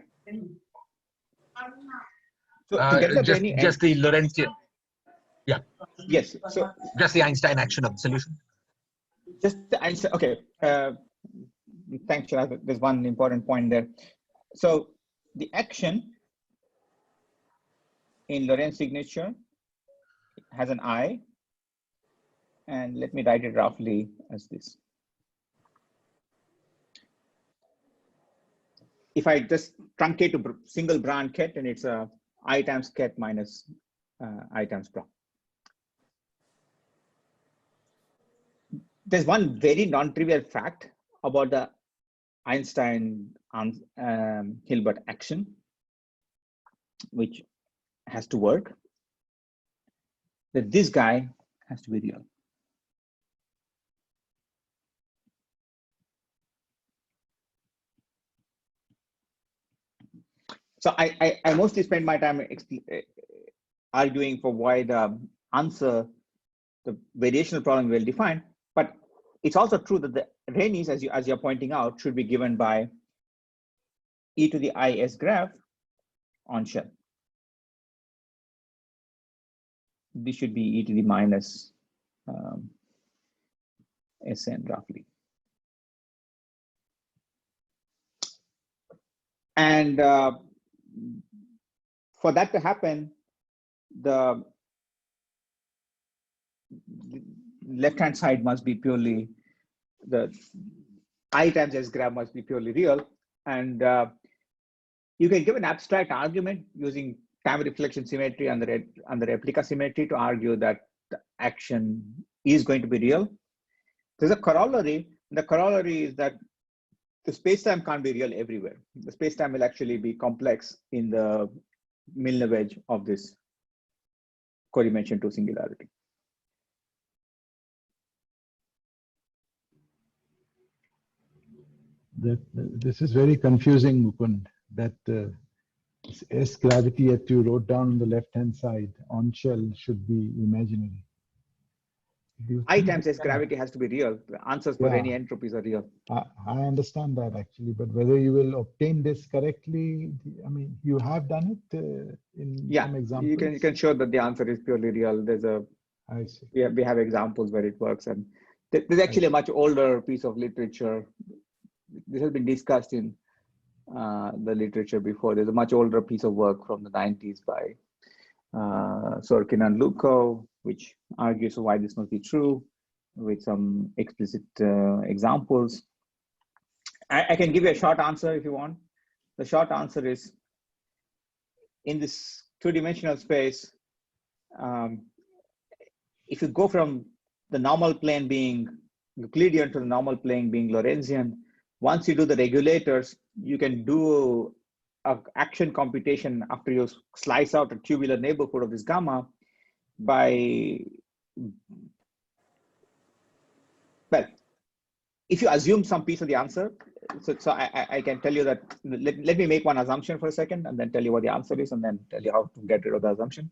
So to get the just the Lorentzian. Yeah. Yes. So just the Einstein action of the solution. Just the Einstein. Okay. Thanks, Chirag. There's one important point there. So the action in Lorentz signature has an I, and let me write it roughly as this. If I just truncate to single Brand ket, and it's a I times ket minus I times Bra. There's one very non-trivial fact about the Einstein Hilbert action, which has to work, that this guy has to be real. So I mostly spend my time arguing for why the answer, the variational problem is well defined, but it's also true that the Rayleigh, as you're pointing out, should be given by e to the is graph on shell. This should be e to the minus Sn roughly. And for that to happen, the left-hand side must be purely, the I times S graph must be purely real. And you can give an abstract argument using time reflection symmetry and the replica symmetry to argue that the action is going to be real. There's a corollary. The corollary is that the spacetime can't be real everywhere. The spacetime will actually be complex in the Milnor wedge of this co-dimension 2 singularity. This is very confusing, Mukund, that S gravity that you wrote down on the left-hand side on shell should be imaginary. I times S gravity has to be real. The answers for any entropies are real. I understand that actually, but whether you will obtain this correctly, I mean, you have done it in some examples. You can show that the answer is purely real. There's a, I see. we have examples where it works, and there's actually a much older piece of literature. This has been discussed in the literature before. There's a much older piece of work from the 90s by Sorkin and Lukov, which argues why this must be true with some explicit examples. I can give you a short answer if you want. The short answer is, in this two-dimensional space, if you go from the normal plane being Euclidean to the normal plane being Lorentzian, once you do the regulators, you can do an action computation after you slice out a tubular neighborhood of this gamma by, well, if you assume some piece of the answer, so I can tell you that, let me make one assumption for a second and then tell you what the answer is and then tell you how to get rid of the assumption.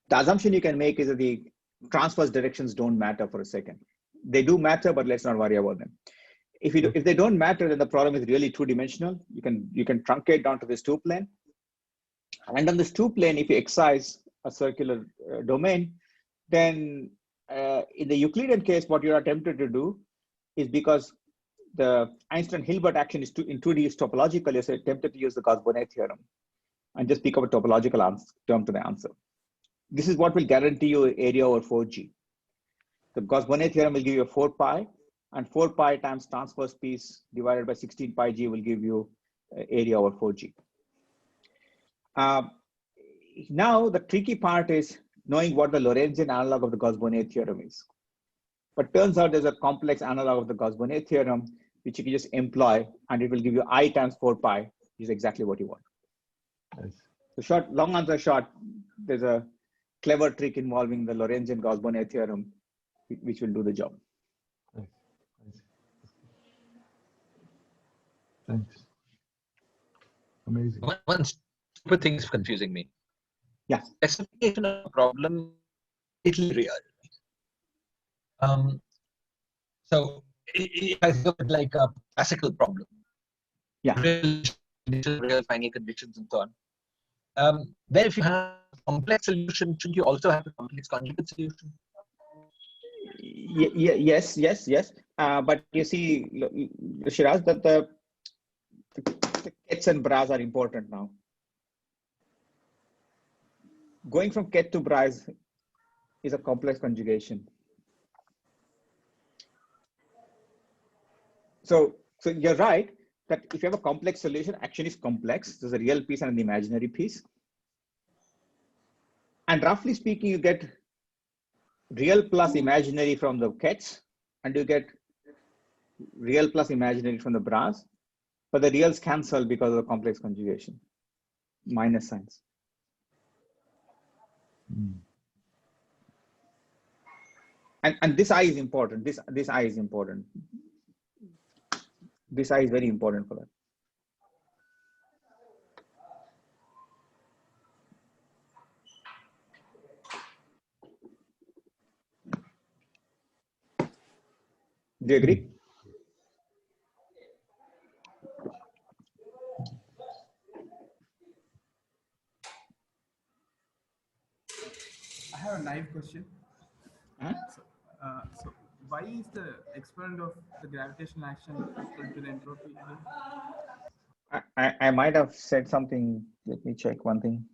The assumption you can make is that the transverse directions don't matter for a second. They do matter, but let's not worry about them. If they don't matter, then the problem is really two-dimensional. You can truncate down to this two plane. And on this two plane, if you excise a circular domain, then in the Euclidean case, what you're attempted to do is, because the Einstein-Hilbert action is in 2D is topological, you're attempted to use the Gauss-Bonnet theorem and just pick up a topological term to the answer. This is what will guarantee you area over 4G. The Gauss-Bonnet theorem will give you a 4 pi, and 4 pi times transverse piece divided by 16 pi g will give you area over 4G. Now, the tricky part is knowing what the Lorentzian analog of the Gauss-Bonnet theorem is. But turns out there's a complex analog of the Gauss-Bonnet theorem, which you can just employ, and it will give you I times 4 pi, which is exactly what you want. Nice. So long answer short, there's a clever trick involving the Lorentzian Gauss-Bonnet theorem, which will do the job. Nice. Nice. Thanks. Amazing. One stupid thing is confusing me. Yeah. Specification of a problem is real. So if I look at like a classical problem, yeah, real finite conditions and so on. Then if you have a complex solution, should you also have a complex conjugate solution? Yes. But you see, Shiraz, that the Kets and Bras are important now. Going from Ket to Bras is a complex conjugation. So you're right that if you have a complex solution, action is complex. There's a real piece and an imaginary piece. And roughly speaking, you get real plus imaginary from the Kets, and you get real plus imaginary from the Bras. But the reals cancel because of the complex conjugation, minus signs. And this I is important. This I is important. This I is very important for that. Do you agree? I have a naive question. Huh? So why is the exponent of the gravitational action equal to the entropy? I might have said something. Let me check one thing.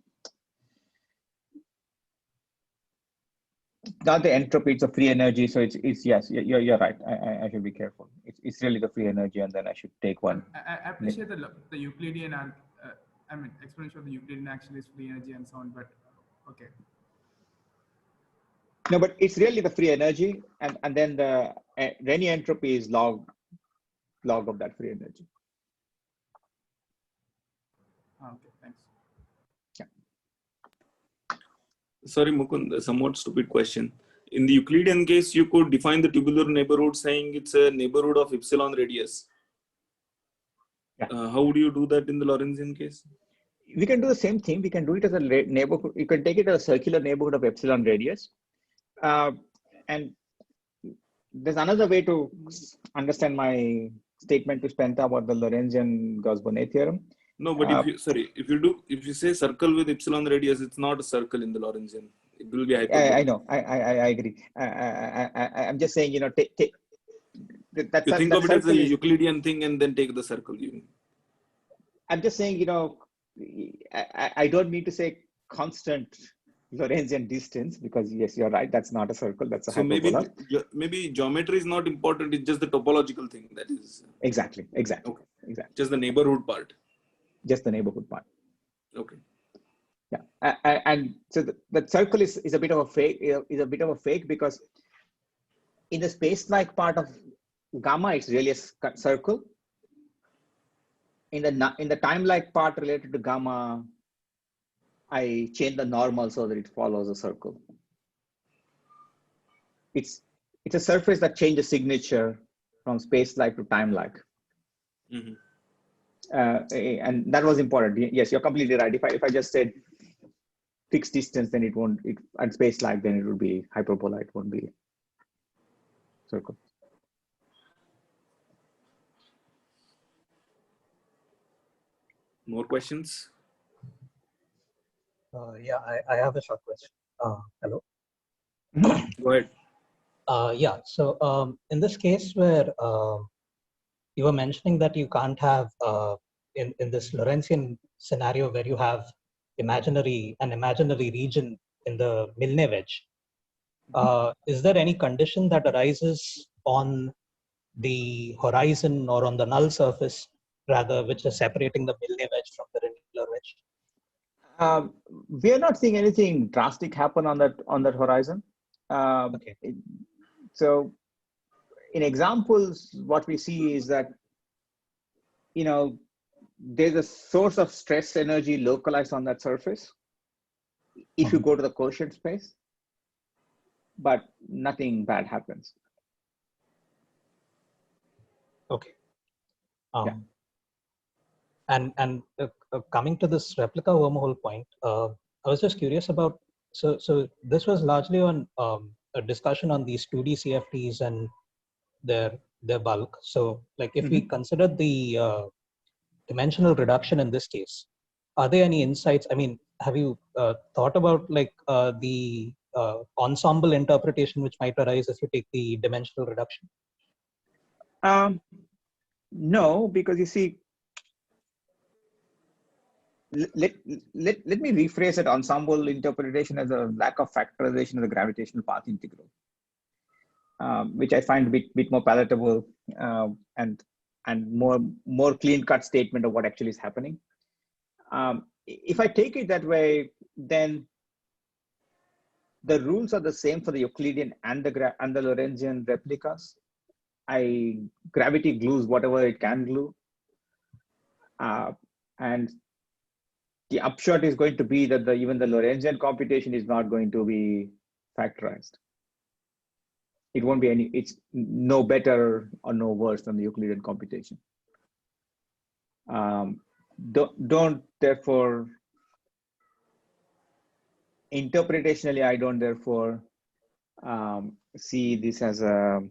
Not the entropy, it's a free energy. So it's yes, you're right. I should be careful. It's really the free energy, and then I should take one. I appreciate the Euclidean and exponential of the Euclidean action is free energy and so on, but okay. No, but it's really the free energy, and then the any entropy is log of that free energy. Okay, thanks. Yeah. Sorry, Mukund, a somewhat stupid question. In the Euclidean case, you could define the tubular neighborhood saying it's a neighborhood of epsilon radius. Yeah. How would you do that in the Lorentzian case? We can do the same thing. We can do it as a neighborhood. You can take it as a circular neighborhood of epsilon radius. And there's another way to understand my statement to Spenta about the Lorentzian Gauss-Bonnet theorem. No, but if you say circle with epsilon radius, it's not a circle in the Lorentzian. It will be hyperbolic. I know. I agree. I'm just saying, you know, take that. You think of it as a Euclidean thing and then take the circle. I'm just saying, you know, I don't mean to say constant Lorentzian distance, because yes, you're right. That's not a circle. That's a hyperbola. Maybe geometry is not important. It's just the topological thing that is. Exactly. Okay. Exactly. Just the neighborhood part. Just the neighborhood part. Okay. Yeah, and so the circle is a bit of a fake. Is a bit of a fake because in the space-like part of gamma, it's really a circle. In the time-like part related to gamma, I change the normal so that it follows a circle. It's a surface that changes signature from space-like to time-like. Mm-hmm. And that was important. Yes, you're completely right. If I just said fixed distance, then it won't. And space-like, then it would be hyperbola. It won't be circle. More questions? Yeah, I have a short question. Hello. Go ahead. Yeah, so in this case where you were mentioning that you can't have, in this Lorentzian scenario where you have an imaginary region in the Milne wedge, is there any condition that arises on the horizon or on the null surface, rather, which is separating the Milne wedge from the Rindler wedge? We are not seeing anything drastic happen on that horizon. Okay. So in examples, what we see is that, there's a source of stress energy localized on that surface if you go to the quotient space, but nothing bad happens. Okay. Yeah. And coming to this replica wormhole point, I was just curious about, so this was largely on a discussion on these 2D CFTs and their bulk. So like if we consider the dimensional reduction in this case, are there any insights? I mean, have you thought about like the ensemble interpretation which might arise if you take the dimensional reduction? No, because you see, let me rephrase it. Ensemble interpretation as a lack of factorization of the gravitational path integral, which I find a bit more palatable and more clean-cut statement of what actually is happening. If I take it that way, then the rules are the same for the Euclidean and the Lorentzian replicas. Gravity glues whatever it can glue, and the upshot is going to be that even the Lorentzian computation is not going to be factorized. It won't be it's no better or no worse than the Euclidean computation. Don't therefore, interpretationally, I don't therefore see this as a,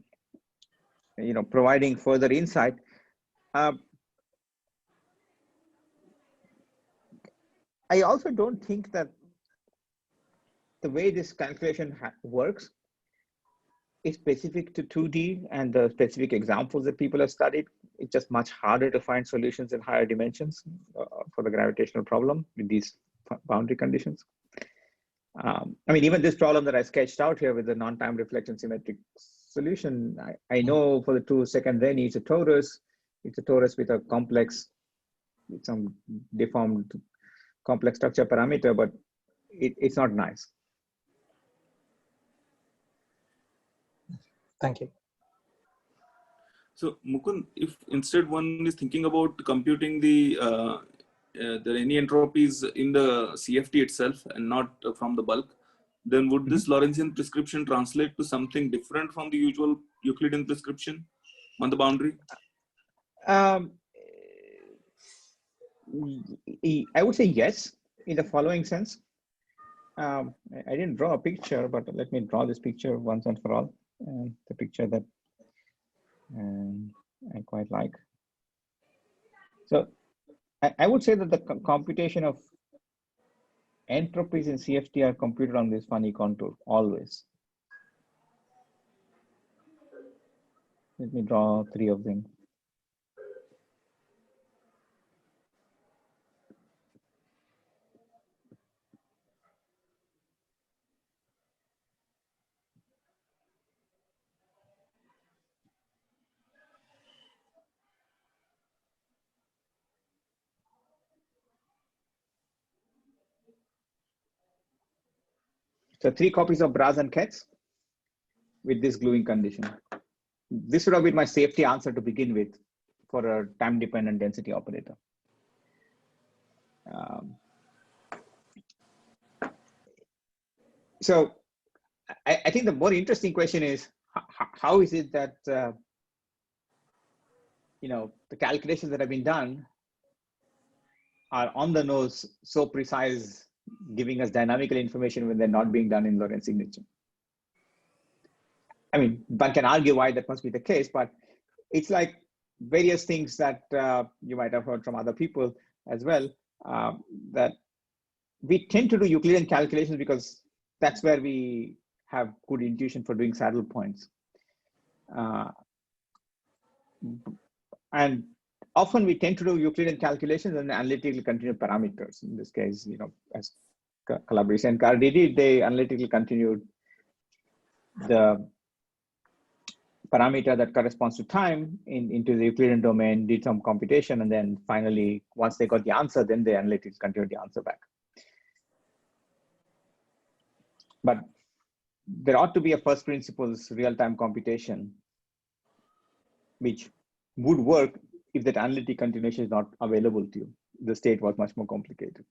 providing further insight. I also don't think that the way this calculation works is specific to 2D and the specific examples that people have studied. It's just much harder to find solutions in higher dimensions for the gravitational problem with these boundary conditions. I mean, even this problem that I sketched out here with the non-time reflection symmetric solution, I know for the 2-second Reni, it's a torus with a complex, with some deformed complex structure parameter, but it's not nice. Thank you. So Mukund, if instead one is thinking about computing the Reni entropies in the CFT itself and not from the bulk, then would this Lorentzian prescription translate to something different from the usual Euclidean prescription on the boundary? I would say yes, in the following sense. I didn't draw a picture, but let me draw this picture once and for all. The picture that I quite like. So I would say that the computation of entropies in CFT are computed on this funny contour always. Let me draw 3 of them. So 3 copies of Braz and Ketz with this gluing condition. This would have been my safety answer to begin with for a time-dependent density operator. So I think the more interesting question is, how is it that the calculations that have been done are on the nose, so precise, giving us dynamical information when they're not being done in Lorentz signature? I mean, one can argue why that must be the case, but it's like various things that you might have heard from other people as well, that we tend to do Euclidean calculations because that's where we have good intuition for doing saddle points. And often we tend to do Euclidean calculations and analytically continued parameters. In this case, as Calabrese and Carr did, they analytically continued the parameter that corresponds to time into the Euclidean domain, did some computation, and then finally, once they got the answer, then they analytically continued the answer back. But there ought to be a first principles real-time computation, which would work if that analytic continuation is not available to you. The state was much more complicated.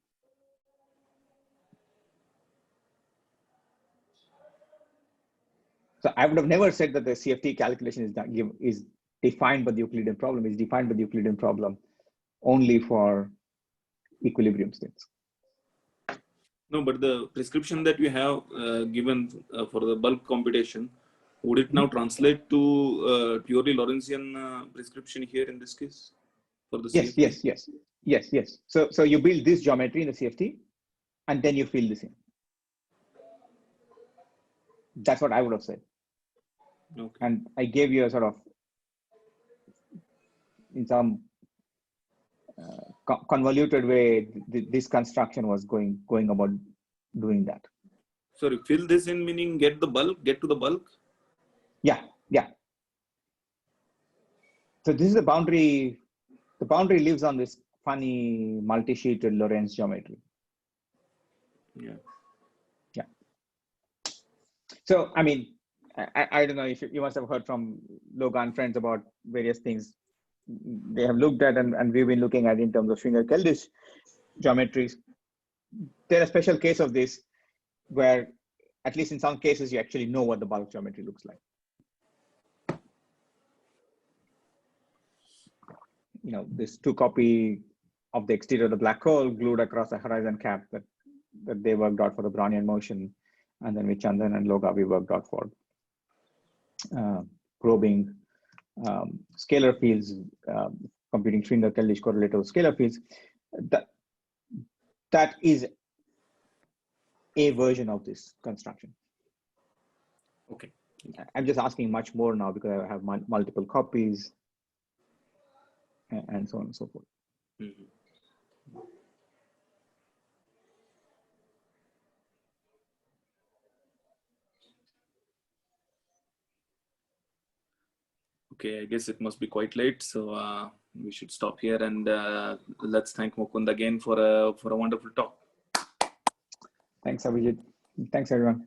So I would have never said that the CFT calculation is defined by the Euclidean problem. It's defined by the Euclidean problem only for equilibrium states. No, but the prescription that you have given for the bulk computation, would it now translate to purely Lorentzian prescription here in this case? For the CFT? Yes. So you build this geometry in the CFT, and then you fill this in. That's what I would have said. Okay. And I gave you a sort of, in some convoluted way, this construction was going about doing that. Sorry, fill this in meaning get to the bulk? Yeah. So this is the boundary. The boundary lives on this funny multi-sheeted Lorentz geometry. Yeah. So, I mean, I don't know if you must have heard from Logan friends about various things they have looked at and we've been looking at in terms of Schwinger-Keldysh geometries. There's a special case of this where, at least in some cases, you actually know what the bulk geometry looks like. This 2-copy of the exterior of the black hole glued across the horizon cap that they worked out for the Brownian motion, and then with Chandan and Loga we worked out for probing scalar fields, computing Schwinger-Keldysh correlative scalar fields. That is a version of this construction. Okay. I'm just asking much more now because I have multiple copies and so on and so forth. Mm-hmm. Okay, I guess it must be quite late, so we should stop here, and let's thank Mukund again for a wonderful talk. Thanks, Abhijit. Thanks, everyone.